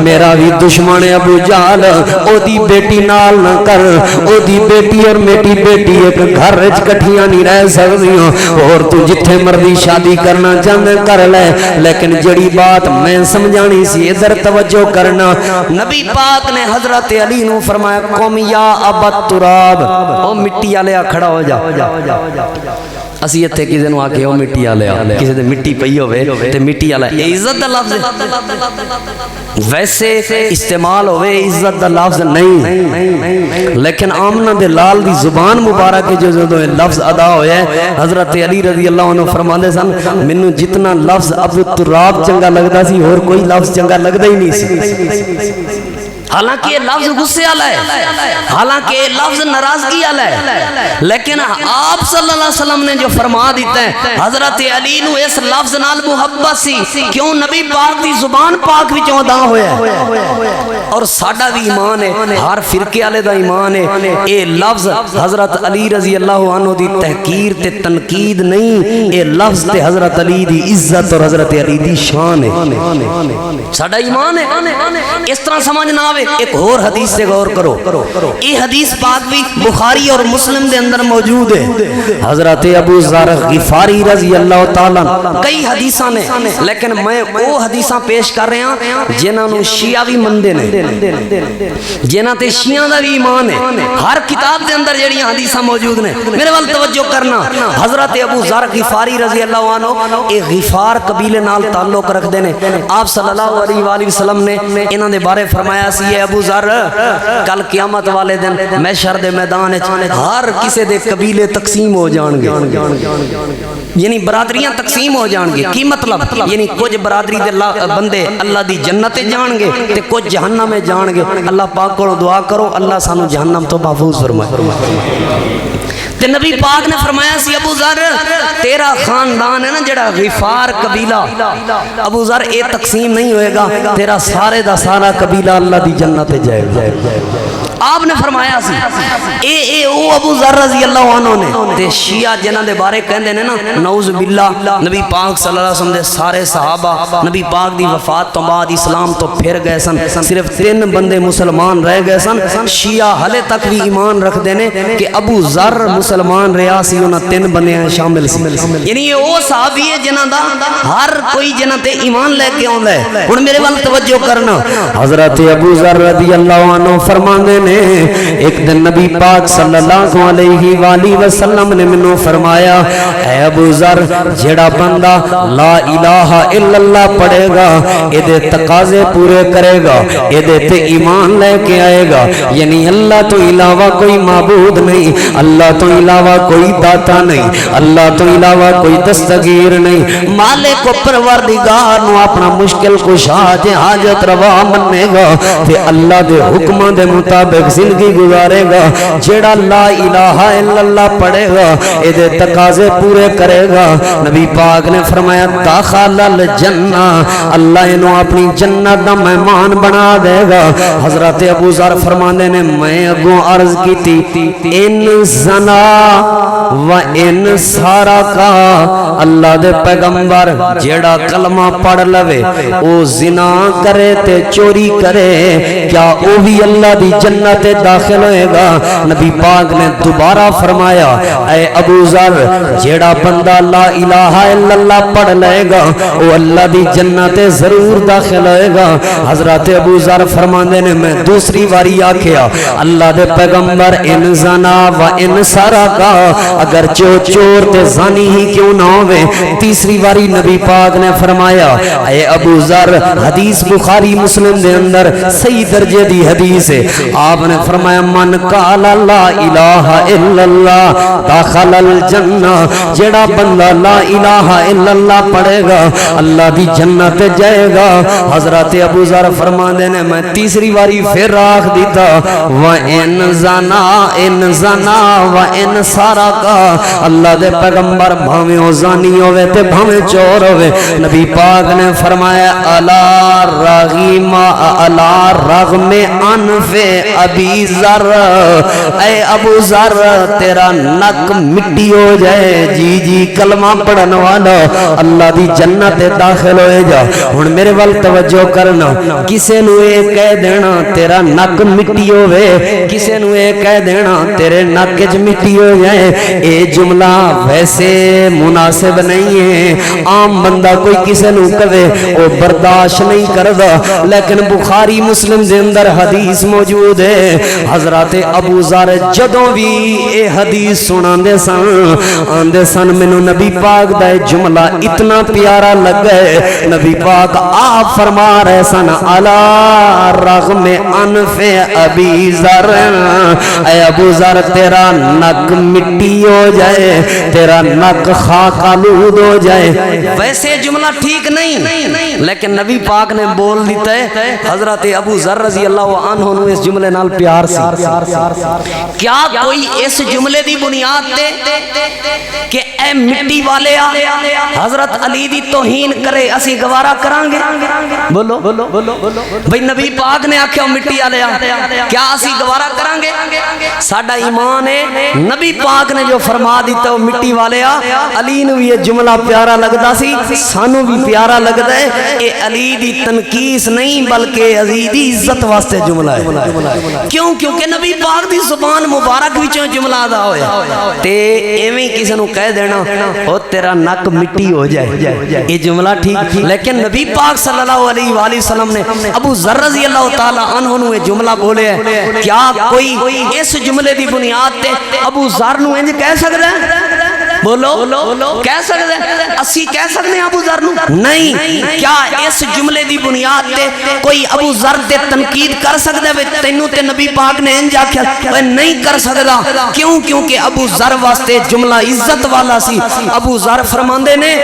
میرا بھی دشمن ہے ابو جہل, او دی بیٹی نال نہ کر. او دی بیٹی اور میری بیٹی ایک گھر وچ کٹھیاں نہیں رہ سکدیاں, اور تو جتھے مرضی شادی کرنا چاہنا کر لے, لیکن جڑی بات میں سمجھانی سی ادھر توجہ کرنا. نبی پاک نے حضرت علی نو فرمایا قوم یا ابا تراب, او مٹی والے کھڑا ہو جا. اسی اتھے کسی نو آکے او مٹی والے, کسی دے مٹی پئی ہوئے تے مٹی والا, یہ عزت دا لفظ ویسے استعمال ہوئے, عزت دا لفظ نہیں, لیکن آمنہ دے لال دی زبان مبارک جو لفظ ادا ہوئے. حضرت علی رضی اللہ عنہ فرماندے سن منو جتنا لفظ ابو تراب چنگا لگدا سی اور کوئی لفظ چنگا لگدا ہی نہیں سی. حالانکہ یہ لفظ غصے والا ہے, حالانکہ یہ لفظ ناراضگی والا ہے, لیکن آپ صلی اللہ علیہ وسلم نے جو فرما دیتا ہے حضرت علی نو اس لفظ نال محبت سی. کیوں؟ نبی پاک دی زبان پاک وچوں ادا ہویا ہے. اور ساڈا بھی ایمان ہے, ہر فرقے والے دا ایمان ہے. اے لفظ حضرت علی رضی اللہ عنہ دی تحقیر تے تنقید نہیں, اے لفظ تے حضرت علی دی عزت اور حضرت علی دی شان ہے. ساڈا ایمان ہے. اس طرح سمجھ نہ ایک اور حدیث سے غور کرو. یہ حدیث پاک بھی بخاری اور مسلم دے اندر موجود ہے. حضرت ابو ذر غفاری رضی اللہ تعالیٰ, کئی حدیثاں نے, لیکن میں وہ حدیثاں پیش کر رہا ہوں جنہاں نو شیعہ بھی مندے نے, جنہاں تے شیعہ دا بھی ایمان ہے. ہر کتاب دے اندر جڑیاں حدیثاں موجود نے, میرے وال توجہ کرنا. حضرت ابو ذر غفاری رضی اللہ عنہ اے غفار قبیلے نال تعلق رکھدے نے. آپ صلی اللہ علیہ وآلہ وسلم نے انہاں دے بارے فرمایا سی اے ابو ذر کل قیامت والے دن محشر دے میدان وچ ہر کسے دے قبیلے تقسیم ہو جان گے, یعنی برادریاں تقسیم ہو جان گے. کی مطلب؟ یعنی کچھ برادری دے بندے اللہ دی جنت جان گے تے کچھ جہنم میں جان گے. اللہ پاک کو دعا کرو اللہ سانو جہنم تو محفوظ فرمائے. تے نبی پاک نے فرمایا سی ابو ذر تیرا خاندان ہے نا جڑا غفار قبیلہ, ابو ذر اے تقسیم نہیں ہوئے گا, تیرا سارے دا سارا قبیلہ اللہ دی جنت جائے گا. آپ نے فرمایا سی اے او ابو ذر رضی اللہ عنہ نے تے شیعہ جنہاں دے بارے کہندے نے نا نعوذ باللہ نبی پاک صلی اللہ علیہ وسلم دے سارے صحابہ نبی پاک دی وفات تو بعد اسلام تو پھر گئے سن صرف 3 بندے مسلمان رہ گئے سن شیعہ ہلے تک بھی ایمان رکھ دینے کہ ابو ذر مسلمان رہا سی انہاں 3 بندے شامل سی یعنی یہ او صحابی ہے جنہاں دا ہر کوئی جنہاں تے ایمان لے کے آندا ہے ہن میرے وال توجہ کرنا حضرت ابو ذر رضی اللہ عنہ فرماندے نے ایک دن نبی پاک صلی اللہ علیہ وآلہ وسلم نے منو فرمایا اے ابو ذر جڑا بندہ لا الہ الا اللہ پڑھے گا ایدے تقاضے پورے کرے گا ایدے تے ایمان لے کے آئے گا یعنی اللہ تو علاوہ کوئی معبود نہیں اللہ تو علاوہ کوئی داتا نہیں اللہ تو علاوہ کوئی دستگیر نہیں مالک و پروردگار نو اپنا مشکل کشا تے حاجت روا مننے گا تے اللہ دے حکماں دے مطابق زندگی گزارے گا جیڑا لا الہ الا اللہ پڑھے گا ایدے تقاضے پورے کرے گا نبی پاک نے فرمایا داخل الجنہ اللہ انہوں اپنی جنت دا مہمان بنا دے گا حضرت ابو ذر فرمانے نے میں اگوں عرض کی تھی ان زنا و ان سارا کا اللہ دے پیغمبر جیڑا کلمہ پڑھ لوے او زنا کرے تے چوری کرے کیا او بھی اللہ دی جنت داخل ہوئے گا نبی پاک نے دوبارہ فرمایا اے ابو ذر جیڑا بندہ لا الہ الا اللہ پڑھ لے گا او اللہ دی جنت ضرور داخل ہوئے گا حضرت ابو ذر فرماندے نے میں دوسری واری آکھیا اللہ دے پیغمبر ان زنا و ان سارا کا اگر چور تے زانی ہی کیوں نہ ہوئے تیسری واری نبی پاک نے فرمایا اے ابو ذر حدیث بخاری مسلم دے اندر صحیح درجے دی حدیث ہے آپ نے فرمایا من قال لا الہ الا اللہ داخل الجنہ جڑا بندہ لا الہ الا اللہ پڑھے گا اللہ دی جنت جائے گا حضرت ابو ذر فرماندے نے میں تیسری واری پھر راکھ دیتا وَإِن زَنَا وَإِن سارا کا اللہ دے پیغمبر بھاویں او زانی ہوئے تے بھاویں چور ہوئے نبی پاک نے فرمایا الا رغم انف ابی ذر اے ابو ذر تیرا نک مٹی ہو جائے جی کلمہ پڑھن والا اللہ دی جنت داخل ہوئے جا ہن میرے وال توجہ کرنا کسے نو اے کہہ دینا تیرا نک مٹی ہوئے کسے نو اے کہہ دینا تیرے نک وچ مٹی ہو جائے اے جملہ ویسے مناسب نہیں ہے عام بندہ کوئی کسے نو کہے او برداشت نہیں کردا لیکن بخاری مسلم دے اندر حدیث موجود ہے حضرت ابو ذر جدوں بھی اے حدیث سناندے سن آندے سن مینوں نبی پاک دا جملہ اتنا پیارا لگا ہے نبی پاک آپ فرما رہے سن الا رغم انف ابی ذر اے ابو ذر تیرا نک مٹی ہو جائے تیرا نک خاک آلود ہو جائے ویسے جملہ ٹھیک نہیں لیکن نبی پاک نے بول دیتا ہے حضرت ابو ذر رضی اللہ عنہ نے اس جملے نال پیار سی کیا کوئی اس جملے دی بنیاد تے کہ اے مٹی والے حضرت علی دی توہین کرے اسی گوارا کرانگے بولو بھئی نبی پاک نے آکھیا مٹی والے کیا اسی گوارا کرانگے ساڈا ایمان ہے نبی پاک نے جو فرما دیتا وہ مٹی والے علی نو یہ جملہ پیارا لگدا سی سانو بھی پیارا لگدا ہے اے علی دی تنقیس نہیں بلکہ عزیز دی عزت واسطے جملہ ہے کیونکہ نبی پاک دی زبان مبارک وچوں جملہ ادا ہویا تے ایویں کسی نو کہہ دینا او تیرا نک مٹی ہو جائے یہ جملہ ٹھیک لیکن نبی پاک صلی اللہ علیہ وآلہ وسلم نے ابو ذر رضی اللہ تعالی عنہ نو یہ جملہ بولے ہے کیا کوئی اس جملے دی بنیاد تے ابو ذر نو انج کہہ سکدا ہے بولو کہہ سکتے ہیں اسی کہہ سکتے ہیں ابو ذر نو نہیں کیا اس جملے دی بنیاد تے کوئی ابو ذر تے تنقید کر سکتا ہے تینوں تے نبی پاک نے انج آکھیا نہیں کر سکتا کیونکہ ابو ذر واسطے جملہ عزت والا سی ابو ذر فرماندے نے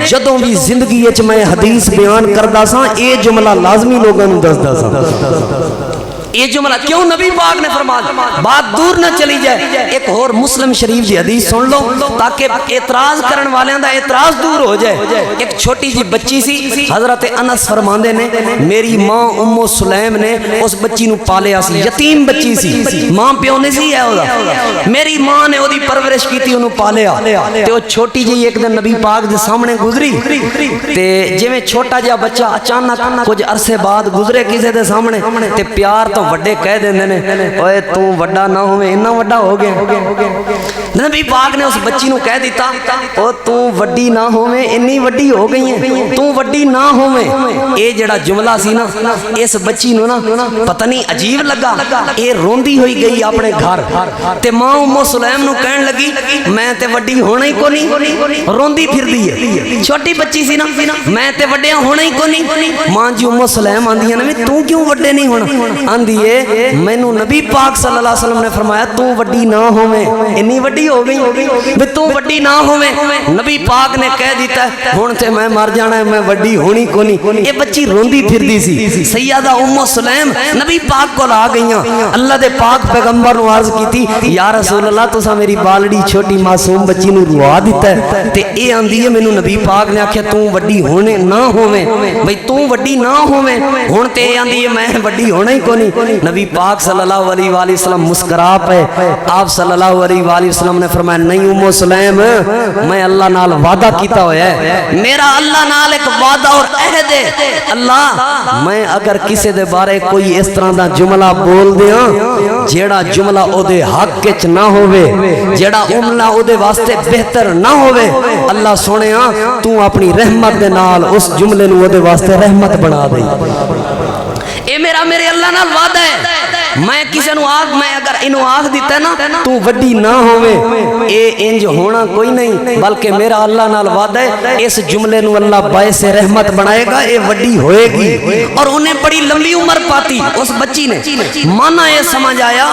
جدوں بھی زندگی وچ میں حدیث بیان کردا ساں اے جملہ لازمی لوگاں نوں دسدا ساں یہ جملہ کیوں نبی پاک نے فرمایا؟ بات دور نہ چلی جائے، ایک اور مسلم شریف دی حدیث سن لو تاکہ اعتراض کرن والیاں دا اعتراض دور ہو جائے۔ ایک چھوٹی جی بچی سی، حضرت انس فرماندے نے میری ماں ام سلیم نے اس بچی نو پالیا سی، یتیم بچی سی، ماں پیو نہیں سی ہے اودا، میری ماں نے اودی پرورش کیتی، اونوں پالیا تے او چھوٹی جی ایک دن نبی پاک دے سامنے گزری تے جویں چھوٹا جا بچہ اچانک کچھ عرصے بعد گزرے کسے دے سامنے تے پیار تو وڈے کہہ دیندے نے اوئے تو وڈا نہ ہوویں، اتنا وڈا ہو گیا۔ نبی پاک نے اس بچی نو کہہ دیتا او تو وڈی نہ ہوویں، اتنی وڈی ہو گئی ہے، تو وڈی نہ ہوویں۔ اے جڑا جملہ سی نا اس بچی نو نا پتہ نہیں عجیب لگا، اے روندی ہوئی گئی اپنے گھر تے ماں ام سلیم نو کہن لگی میں تے وڈی ہونا ہی کو نہیں، روندی پھر دی ہے، چھوٹی بچی سی نا، میں تے وڈیا ہونا ہی کو نہیں۔ ماں جی ام سلیم آندی ہے تو کیوں وڈے نہیں ہونا؟ آندی ہے مینوں نبی پاک صلی اللہ علیہ وسلم نے فرمایا تو وڈی نہ ہوویں، اتنی وڈی ہو گئی بے تو وڈی نہ ہوویں۔ نبی پاک نے کہہ دیتا ہے ہن تے میں مر جانا ہے، میں وڈی ہونی کو نہیں۔ یہ بچی روندی پھردی سی، سیدہ ام سلیم نبی پاک کو آ گئیاں، اللہ دے پاک پیغمبر نو عرض کیتی یا رسول اللہ تساں میری بالڑی چھوٹی معصوم بچی نو روا دیتا ہے تے اے آندی ہے مینوں نبی پاک نے آکھیا تو وڈی ہونے نہ ہوویں، بھئی تو وڈی نہ ہوویں، ہن تے اے آندی ہے میں وڈی ہونا ہی کو نہیں۔ نبی پاک صلی اللہ علیہ وآلہ وسلم مسکرا پے، آپ صلی اللہ علیہ وآلہ وسلم نے فرمایا نہیں ام سلیم میں اللہ نال وعدہ کیتا ہویا ہے، میرا اللہ نال ایک وعدہ اور عہد ہے، اللہ میں اگر کسی دے بارے کوئی اس طرح دا جملہ بول دیاں جیڑا جملہ او دے حق وچ نہ ہووے، جیڑا عملہ او دے واسطے بہتر نہ ہووے، اللہ سونےاں تو اپنی رحمت دے نال اس جملے نو او دے واسطے رحمت بنا دے۔ اے میرے اللہ نال وعدہ ہے، میں کسی نو آگ میں اگر انو آگ دیتا ہے نا تو وڈی نہ ہووے، اے انج ہونا کوئی نہیں، بلکہ میرا اللہ نال وعدہ ہے اس جملے نو اللہ باعث رحمت بنائے گا، اے وڈی ہوئے گی۔ اور انہیں بڑی لمبی عمر پاتی اس بچی نے۔ مانا یہ سمجھ آیا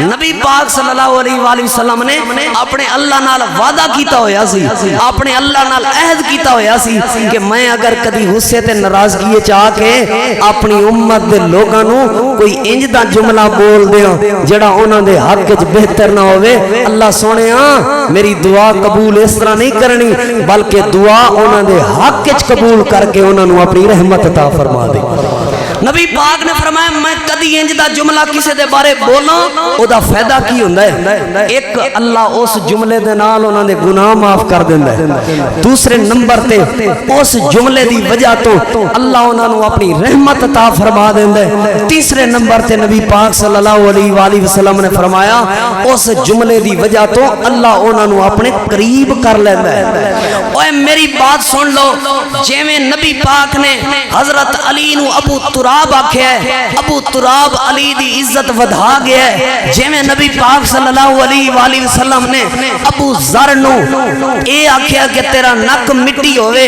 نبی پاک صلی اللہ علیہ وآلہ وسلم نے اپنے اللہ نال وعدہ کیتا ہویا سی، اپنے اللہ نال عہد کیتا ہویا سی کہ میں اگر کدی غصے تے ناراضگی چاہ کے اپنی امت دے لوگاں نو کوئی انج دا جملہ بول دیاں جڑا انہاں دے حق وچ بہتر نہ ہووے، اللہ سونےاں میری دعا قبول اس طرح نہیں کرنی بلکہ دعا انہاں دے حق وچ قبول کر کے انہاں نو اپنی رحمت عطا فرما دے۔ نبی پاک نے فرمایا میں کدی انج دا جملہ کسی دے بارے بولاں او دا فائدہ کی ہوندا ہے؟ ایک اللہ اس جملے دے نال انہاں دے گناہ معاف کر دیندا ہے، دوسرے نمبر تے اس جملے دی وجہ تو اللہ انہاں نو اپنی رحمت عطا فرما دیندا ہے، تیسرے نمبر تے نبی پاک صلی اللہ علیہ وآلہ وسلم نے فرمایا اس جملے دی وجہ تو اللہ انہاں نو اپنے قریب کر لیندا ہے۔ اوے میری بات سن لو، جویں نبی پاک نے حضرت علی نو ابو تراب آکھیا ہے، ابو تراب علی دی عزت ودھا گیا ہے، جویں نبی پاک صلی اللہ علیہ وآلہ وسلم نے ابو ذر نو اے آکھیا کہ تیرا نک مٹی ہوئے،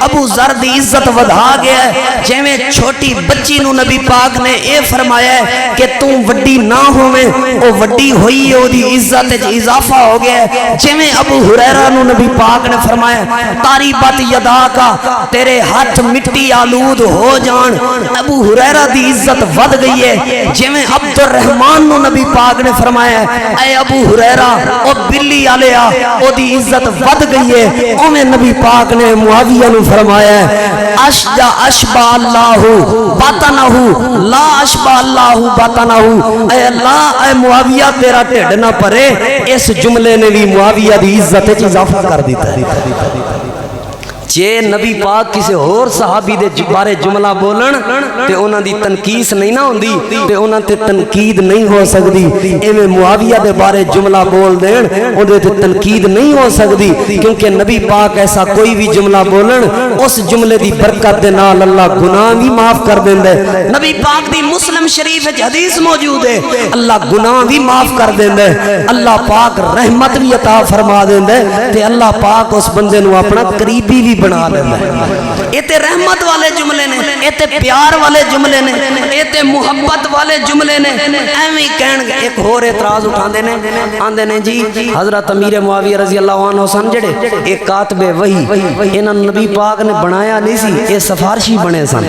ابو ذر دی عزت ودھا گیا ہے، جویں چھوٹی بچی نو نبی پاک نے اے فرمایا ہے کہ تو وڈی نہ ہوویں، او وڈی ہوئی او دی عزت وچ اضافہ ہو گیا ہے، جویں ابو ہریرہ نو نبی پاک نے فرمایا تاریبت یدا کا تیرے ہاتھ مٹی آلود ہو جان، ابو ہریرہ دی عزت ود گئی ہے، جویں عبد الرحمن نو نبی پاک نے فرمایا اے ابو ہریرہ او بلی آلیا او دی عزت ود گئی ہے، اویں نبی پاک نے معاویہ نو فرمایا اشجع اشبع اللہ باطنہ لا اشبع اللہ باطنہ، اے اللہ اے معاویہ تیرا ٹھڈ نہ پرے، اس جملے نے بھی معاویہ دی عزت وچ اضافہ کر دیتا ہے۔ جے نبی پاک کسی اور صحابی دے بارے جملہ بولن تے انہاں دی تنقیس نہیں نہ ہوندی تے انہاں تے تنقید نہیں ہو سکدی، ایویں معاویہ دے بارے جملہ بول دین اودے تے تنقید نہیں ہو سکدی، کیونکہ نبی پاک ایسا کوئی بھی جملہ بولن اس جملے دی برکت دے نال اللہ گناہ بھی معاف کر دیندا ہے۔ نبی پاک دی مسلم شریف وچ حدیث موجود ہے اللہ گناہ بھی معاف کر دیندا ہے، اللہ پاک رحمت بھی عطا فرما دیندا ہے تے اللہ پاک اس بندے نو اپنا قریبی بھی بنا لینا ہے۔ یہ تے رحمت والے جملے نے، یہ تے پیار والے جملے نے، یہ تے محبت والے جملے نے، ایویں کہن گے ایک اور اعتراض اٹھاندے نے، آندے نے جی حضرت امیر معاویہ رضی اللہ عنہ سن جڑے ایک کاتب وحی، انہاں نبی پاک نے بنایا نہیں سی، یہ سفارشی بنے سن۔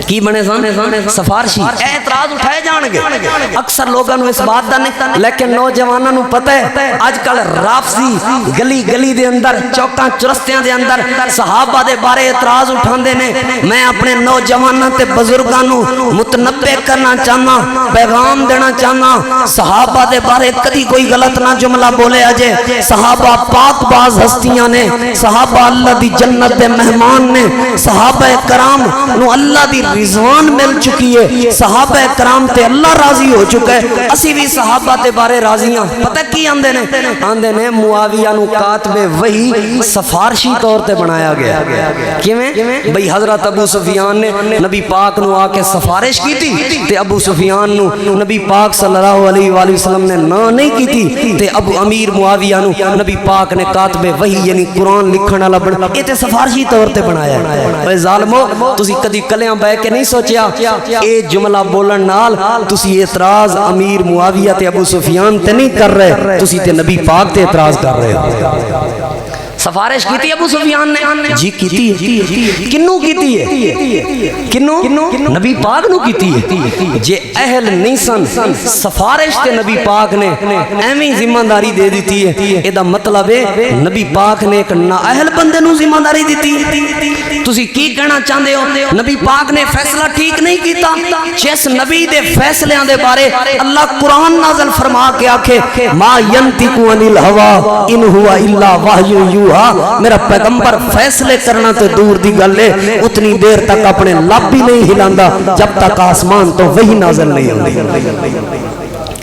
کی بنے سن؟ سفارشی۔ اعتراض اٹھائے جان گے اکثر لوگوں اس بات دا نہیں لیکن نوجوانوں نو پتہ ہے اج کل رافضی گلی گلی دے اندر چوکاں چرستیاں دے اندر صحابہ دے بارے اعتراض اٹھاندے نے میں اپنے نوجوانوں تے بزرگاں نو متنبہ کرنا چاہنا پیغام دینا چاہنا صحابہ دے بارے کدی کوئی غلط نہ جملہ بولے اجے صحابہ پاک باز ہستیاں نے صحابہ اللہ دی جنت دے مہمان نے صحابہ کرام نو اللہ دی رضوان مل چکی ہے صحابہ کرام تے اللہ راضی ہو چکا ہے اسی بھی صحابہ تے بارے راضیاں پتہ کی آندے نے معاویہ نو کاتب وحی سفارشی طور تے بنایا گیا کیویں بھئی حضرت ابو سفیان نے نبی پاک نو آ کے سفارش کی تھی تے ابو سفیان نو نبی پاک صلی اللہ علیہ وآلہ وسلم نے نہ نہیں کی تھی تے ابو امیر معاویہ نو نبی پاک نے کاتب وحی یعنی قرآن لکھن والا بنا اے تے سفارشی طور تے بنایا اے ظالمو تسی کدی کلیاں بہ کے نہیں سوچیا اے جملہ بولن نال تسی اعتراض امیر معاویہ تے ابو سفیان تے نہیں کر رہے تسی تے نبی پاک تے اعتراض کر رہے ہو سفارش کی تھی ابو سفیان نے جی کیتی ہے کنوں کیتی ہے کنوں نبی پاک نو کیتی ہے جے اہل نہیں سن سفارش تے نبی پاک نے ایویں ذمہ داری دے دیتی ہے اے دا مطلب ہے نبی پاک نے ایک نااہل بندے نو ذمہ داری دیتی ہے تسی کی کہنا چاہندے ہو نبی پاک نے فیصلہ ٹھیک نہیں کیتا جس نبی دے فیصلیاں دے بارے اللہ قرآن نازل فرما کے آکھے ما ینطق عن الہوی ان ہوا الا وحی یوحی میرا پیغمبر فیصلے کرنا تو دور دی گل ہے اتنی دیر تک اپنے لب بھی نہیں ہلاندا جب تک آسمان تو وہی نازل نہیں ہوندی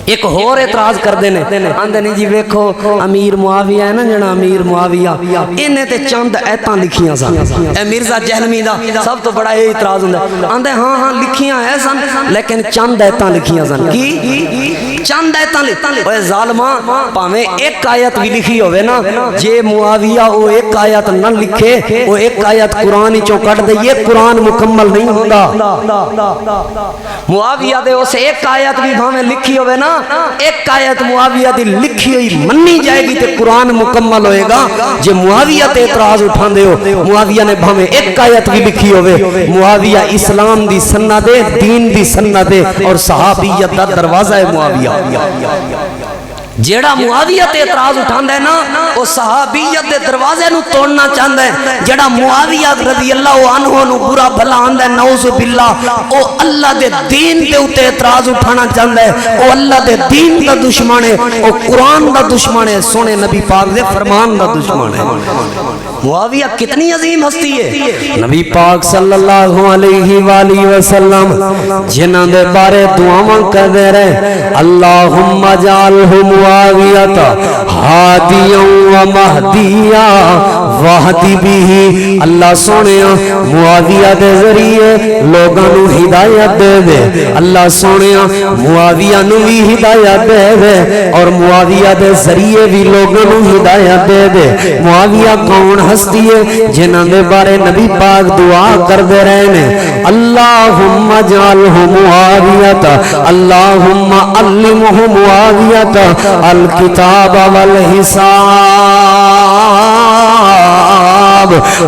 ایک اور اعتراض کر دینے آندے نہیں جی ویکھو امیر معاویہ ہے نا جنا امیر معاویہ انہیں تے چند ایتاں لکھیاں سن اے مرزا جہلمی دا سب تو بڑا یہ اعتراض ہوندا آندے ہاں لکھیاں ہے سن لیکن چند ایتاں لکھیاں سن کی چند ایتاں اوے ظالماں پاویں ایک آیت بھی لکھی ہوے نا جے معاویہ او ایک آیت نہ لکھے او ایک آیت قرآن وچوں کڈ دے یہ قرآن مکمل نہیں ہوندا معاویہ دے اس ایک آیت بھی بھاویں لکھی ہوے نا ایک آیت معاویہ دی لکھی ہوئی منی جائے گی تے قرآن مکمل ہوئے گا جے معاویہ تے اعتراض اٹھان دے ہو معاویہ نے بھامے ایک آیت بھی لکھی ہوئے معاویہ اسلام دی سنت دے دین دی سنت دے اور صحابیت دا دروازہ ہے معاویہ جیڑا معاویہ تے اعتراض اٹھاندا ہے نا او صحابیت دے دروازے نو توڑنا چاہندا ہے جیڑا معاویہ رضی اللہ عنہ نو برا بھلا آندا ہے نعوذ باللہ او اللہ دے دین دے اوتے اعتراض اٹھانا چاہندا ہے او اللہ دے دین دا دشمن ہے او قرآن دا دشمن ہے سونے نبی پاک دے فرمان دا دشمن ہے معاویہ کتنی عظیم ہستی ہے نبی پاک صلی اللہ علیہ وآلہ وسلم جنہاں دے بارے دعاواں کر دے رہے اللہم اجعلہ معاویت ہادیاں و مہدیاں وحدی بھی اللہ سونے معاویہ دے ذریعے لوگاں نو ہدایت دے دے اللہ سونے معاویہ نو بھی ہدایت دے دے اور معاویہ دے ذریعے بھی لوگاں نو ہدایت دے دے معاویہ کون ہستی ہے جنہاں دے بارے نبی پاک دعا کر دے رہے ہیں اللہم اجعلہ معاویت اللہم علمہ معاویت الکتاب والحساب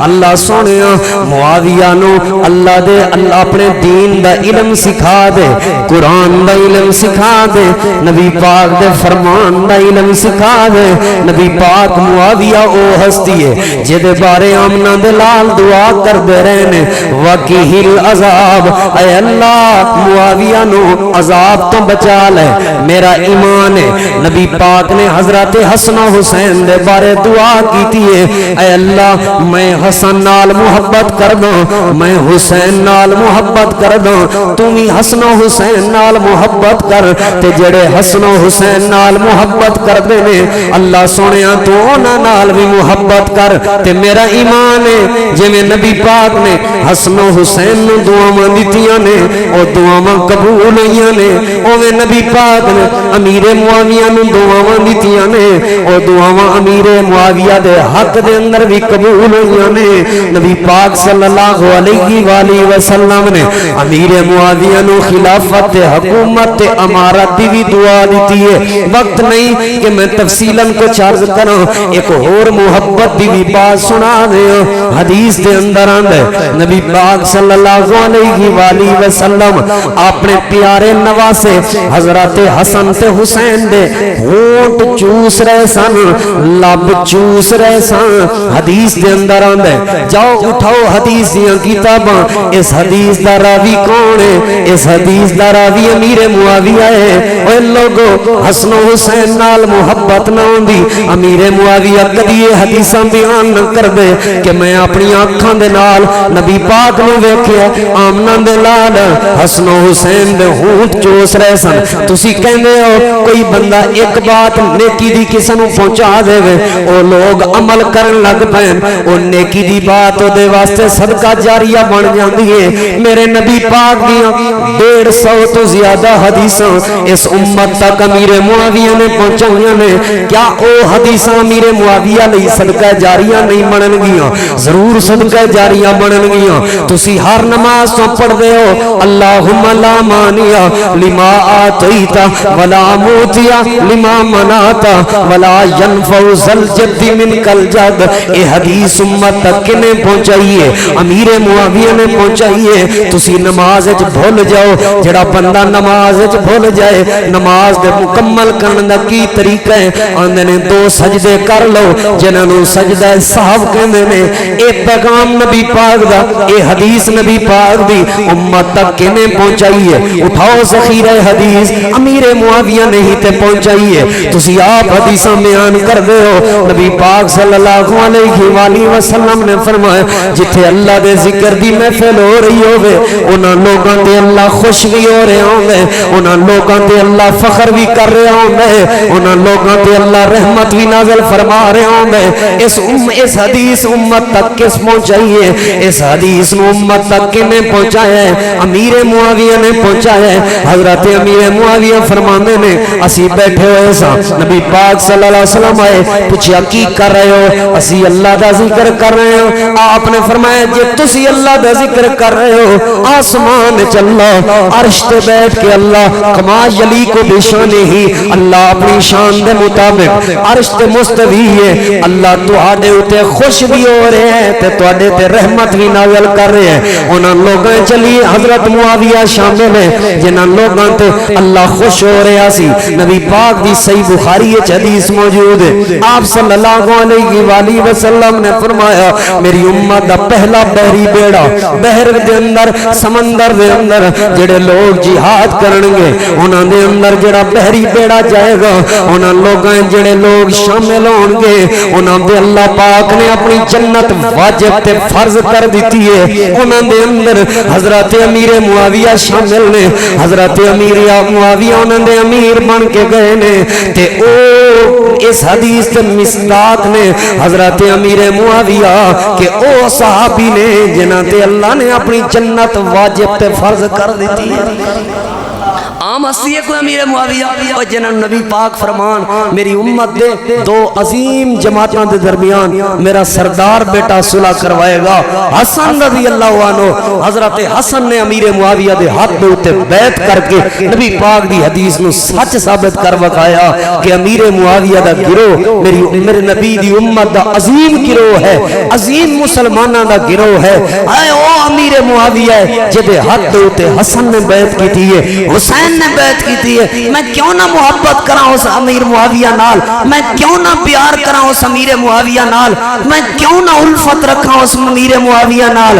اللہ سونے معاویہ نو اللہ دے اللہ اپنے دین دا علم سکھا دے قرآن دا علم سکھا دے نبی پاک دے فرمان دا علم سکھا دے نبی پاک معاویہ او ہستی ہے جدے بارے آمنہ دلال دعا کر دے رہنے وقیہ العذاب اے اللہ معاویہ نو عذاب تو بچا لے میرا ایمان ہے نبی پاک نے حضرت حسن و حسین دے بارے دعا کی تھی اے اللہ میں حسن نال محبت کر دوں میں حسین نال محبت کر دوں تمہیں حسن و حسین نال محبت کر تے جڑے حسن و حسین نال محبت کر دینے اللہ سونیاں تو اونا نال بھی محبت کر تے میرا ایمان ہے جے میں نبی پاک نے حسن و حسین نو دعاواں دتیاں نے او دعاواں قبول ہوئیاں نے اوویں نبی پاک نے امیر معاویہ نو دعاواں دتیاں نے او دعاواں امیر معاویہ دے حق دے اندر بھی قبول فرمائیاں نے نبی پاک صلی اللہ علیہ وآلہ وسلم نے امیر معاویہ نو خلافت حکومت امارت دی بھی دعا دیتی ہے. وقت نہیں کہ میں تفصیلاً کچھ عرض کروں. ایک اور محبت دی بھی بات سنا دے. حدیث دے اندر آندے نبی پاک صلی اللہ علیہ وآلہ وسلم اپنے پیارے نواسے حضرت حسن تے حسین دے ہونٹ چوس رہے سن, لب چوس رہے سن. حدیث دے اندر آندے جاؤ اٹھاؤ حدیث دیاں کتاباں. اس حدیث دا راوی کون ہے؟ اس حدیث دا راوی امیر معاویہ ہے. اے لوگو حسن و حسین نال محبت نہ ہوندی امیر معاویہ کدی یہ حدیثاں بیان نہ کر دے کہ میں اپنی آنکھاں دے نال نبی پاک نو ویکھیا آمنہ دے لال حسن و حسین دے ہونٹ چوس رہے سن. تسی کہندے ہو کوئی بندہ ایک بات نیکی دی کسے نو پہنچا دے وے او لوگ عمل کرن لگ پین او نیکی دی بات او دے واسطے صدقہ جاریہ بن جاندی ہے. میرے نبی پاک دیاں 150 تو زیادہ حدیثاں اس امت تک امیر معاویہ نے پہنچائیاں نے. کیا او حدیثاں امیر معاویہ لئی صدقہ جاریہ نہیں بنن گیاں؟ ضرور صدقہ جاریہ بنن گیاں. تسی ہر نماز تو پڑھ دے ہو اللہم لا مانیا لما آتیتا ولا موتیا لما مناتا ولا ینفع ذل جد من کل جد. اے حدیث امت تک کنے پہنچائیے؟ امیر معاویہ نے پہنچائیے. تسی نماز اچ بھول جاؤ. جڑا بندہ نماز اچ بھول جائے نماز دے مکمل کرن دا کی طریقہ ہے؟ آندے نے 2 سجدے کر لو جنہاں نو سجدہ صاحب کہندے نے. اے پیغام نبی پاک دا, اے حدیث نبی پاک دی امت تک کنے پہنچائیے؟ اٹھاؤ ذخیرہ حدیث امیر معاویہ نے ہی تے پہنچائیے. تسی آپ حدیثاں بیان کر دے ہو. نبی پاک صلی اللہ علیہ وآلہ وسلم نے فرمایا جتھے اللہ دے ذکر دی محفل ہو رہی ہوئے انہاں لوگاں تے اللہ خوش بھی ہو رہے ہوں گے, انہاں لوگاں تے اللہ فخر بھی کر رہے ہوں گے, انہاں لوگاں تے اللہ رحمت بھی نازل فرما رہے ہوں گے. اس حدیث امت تک کس پہنچائیے؟ اس حدیث نو امت تک کنے پہنچایا ہے؟ امیر معاویہ نے پہنچایا ہے. حضرت امیر معاویہ فرماندے نے اسی بیٹھے ہوئے سا نبی پاک صلی اللہ علیہ وسلم آئے پوچھیا کی کر رہے ہو؟ اسی اللہ دا ذکر کر رہے ہو. آپ نے فرمایا جے تسی اللہ دا ذکر کر رہے ہو آسمان چ اللہ عرش تے بیٹھ کے اللہ کما یلیق بشانہ ہی اللہ اپنی شان دے مطابق عرش تے مستوی ہے. اللہ تواڈے اوتے خوش بھی ہو رہے ہیں تے تواڈے تے رحمت بھی نازل کر رہے ہیں. انہاں لوگاں چلی حضرت معاویہ شامل ہے جنہاں لوگاں تے اللہ خوش ہو رہا سی. نبی پاک دی صحیح بخاری وچ حدیث موجود ہے. آپ صلی اللہ علیہ وآلہ وسلم نے فرمایا میری امت دا پہلا بحری بیڑا بحر دے اندر سمندر دے اندر جڑے لوگ جہاد کرنگے انہاں دے اندر جڑا بحری بیڑا جائے گا انہاں لوگاں جڑے لوگ شامل ہونگے انہاں دے اللہ پاک نے اپنی جنت واجب تے فرض کر دیتی ہے. انہاں دے اندر حضرت امیر معاویہ شامل نے. حضرت امیر معاویہ انہاں دے امیر بن کے گئے نے تے او اس حدیث تے مصداق نے حضرت امیر معاویہ کہ او صحابی نے جنہاں تے اللہ نے اپنی جنت واجب تے فرض کر دیتی ہے. عام ہستی ہے کوئی امیر معاویہ اور جنہاں نبی پاک فرمان میری امت دے 2 عظیم جماعتوں دے درمیان میرا سردار بیٹا صلح کروائے گا. حسن رضی اللہ عنہ حضرت حسن نے امیر معاویہ دے ہاتھ دے اوتے بیعت کر کے نبی پاک دی حدیث نو سچ ثابت کر وکھایا کہ امیر معاویہ دا گروہ میرے نبی دی امت دا عظیم گروہ ہے, عظیم مسلماناں دا گروہ ہے. اے او امیر معاویہ ہے جدے ہاتھ دے اوتے حسن نے بیعت کیتی ہے, حسین نے بیعت کی ہے. میں کیوں نہ محبت کراں اس امیر معاویہ نال, میں کیوں نہ پیار کراں اس امیر معاویہ نال, میں کیوں نہ الفت رکھاں اس امیر معاویہ نال.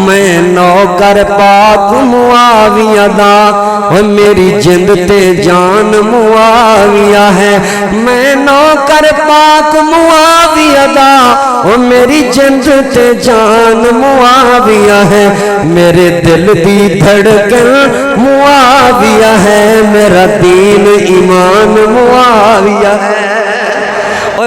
میں نوکر پاک معاویہ دا میری جند تے جان معاویہ ہے. میں نوکر پاک معاویہ دا میری جند تے جان معاویہ ہے. میرے دل دی دھڑکن معاویہ ہے, میرا دین ایمان معاویہ ہے.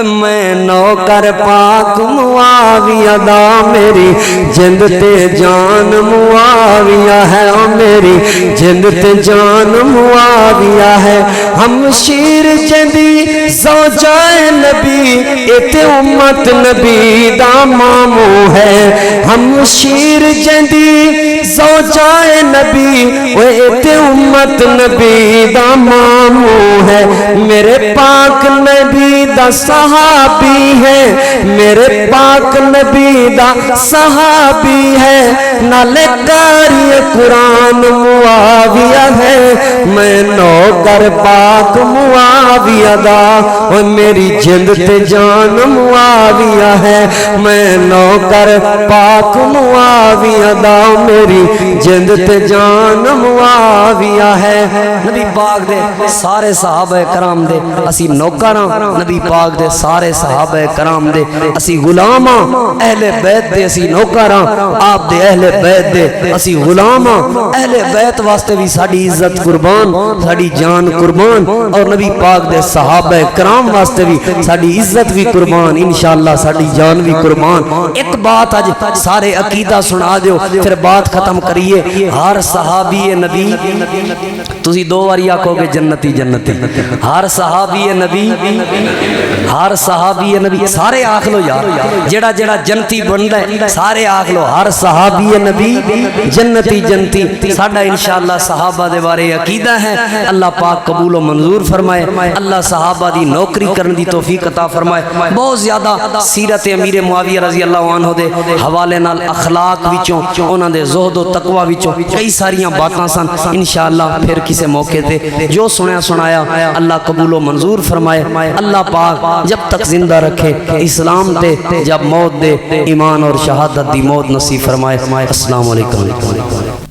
میں نوکر پاک معاویہ دا میری جند تے جان معاویہ ہے, میری جند تے جان معاویہ ہے. ہم شیر جندی زوجائے نبی ایتے امت نبی دا مامو ہے ہم شیر جندی زوجائے نبی وہ ایتے امت نبی دا مامو ہے میرے پاک نبی دا صحابی ہے میرے پاک نبی دا صحابی ہے نالے قاری قرآن معاویہ ہے میں نوکر پاک معاویہ دا اور میری جند تے جان معاویہ ہے میں نوکر پاک معاویہ دا میری جند تے جان معاویہ ہے نبی پاک دے سارے صحابہ کرام دے اسی نوکراں نبی پاک دے سارے صحابہ کرام دے اسی غلاماں اہل بیت دے اسی نوکراں آپ دے اہل بیت دے اسی غلاماں اہل بیت واسطے بھی ساڈی عزت قربان ساڈی جان قربان اور نبی پاک دے صحابہ کرام واسطے بھی ساڈی عزت بھی قربان انشاءاللہ ساڈی جان بھی قربان ایک بات آج سارے عقیدہ سنا دیو پھر بات ختم کریے ہر صحابی نبی تسی دو واری آکھو گے جنتی جنتی ہر صحابی نبی ہر صحابی نبی سارے آکھ لو یار جڑا جڑا جنتی بن رہے سارے آکھ لو ہر صحابی نبی جنتی جنتی ساڈا انشاءاللہ صحابہ دے بارے عقیدہ ہے اللہ پاک قبول و منظور فرمائے اللہ صحابہ دی نوکری کرن دی توفیق عطا فرمائے بہت زیادہ سیرت امیر معاویہ رضی اللہ عنہ دے حوالے نال اخلاق وچوں انہاں دے زہد و تقوی وچوں کئی ساریاں باتاں سن انشاءاللہ پھر کسے موقع تے جو سنایا اللہ قبول و منظور فرمائے اللہ پاک جب تک زندہ رکھے اسلام تے جب موت دے ایمان اور شہادت دی موت نصیب فرمائے السلام علیکم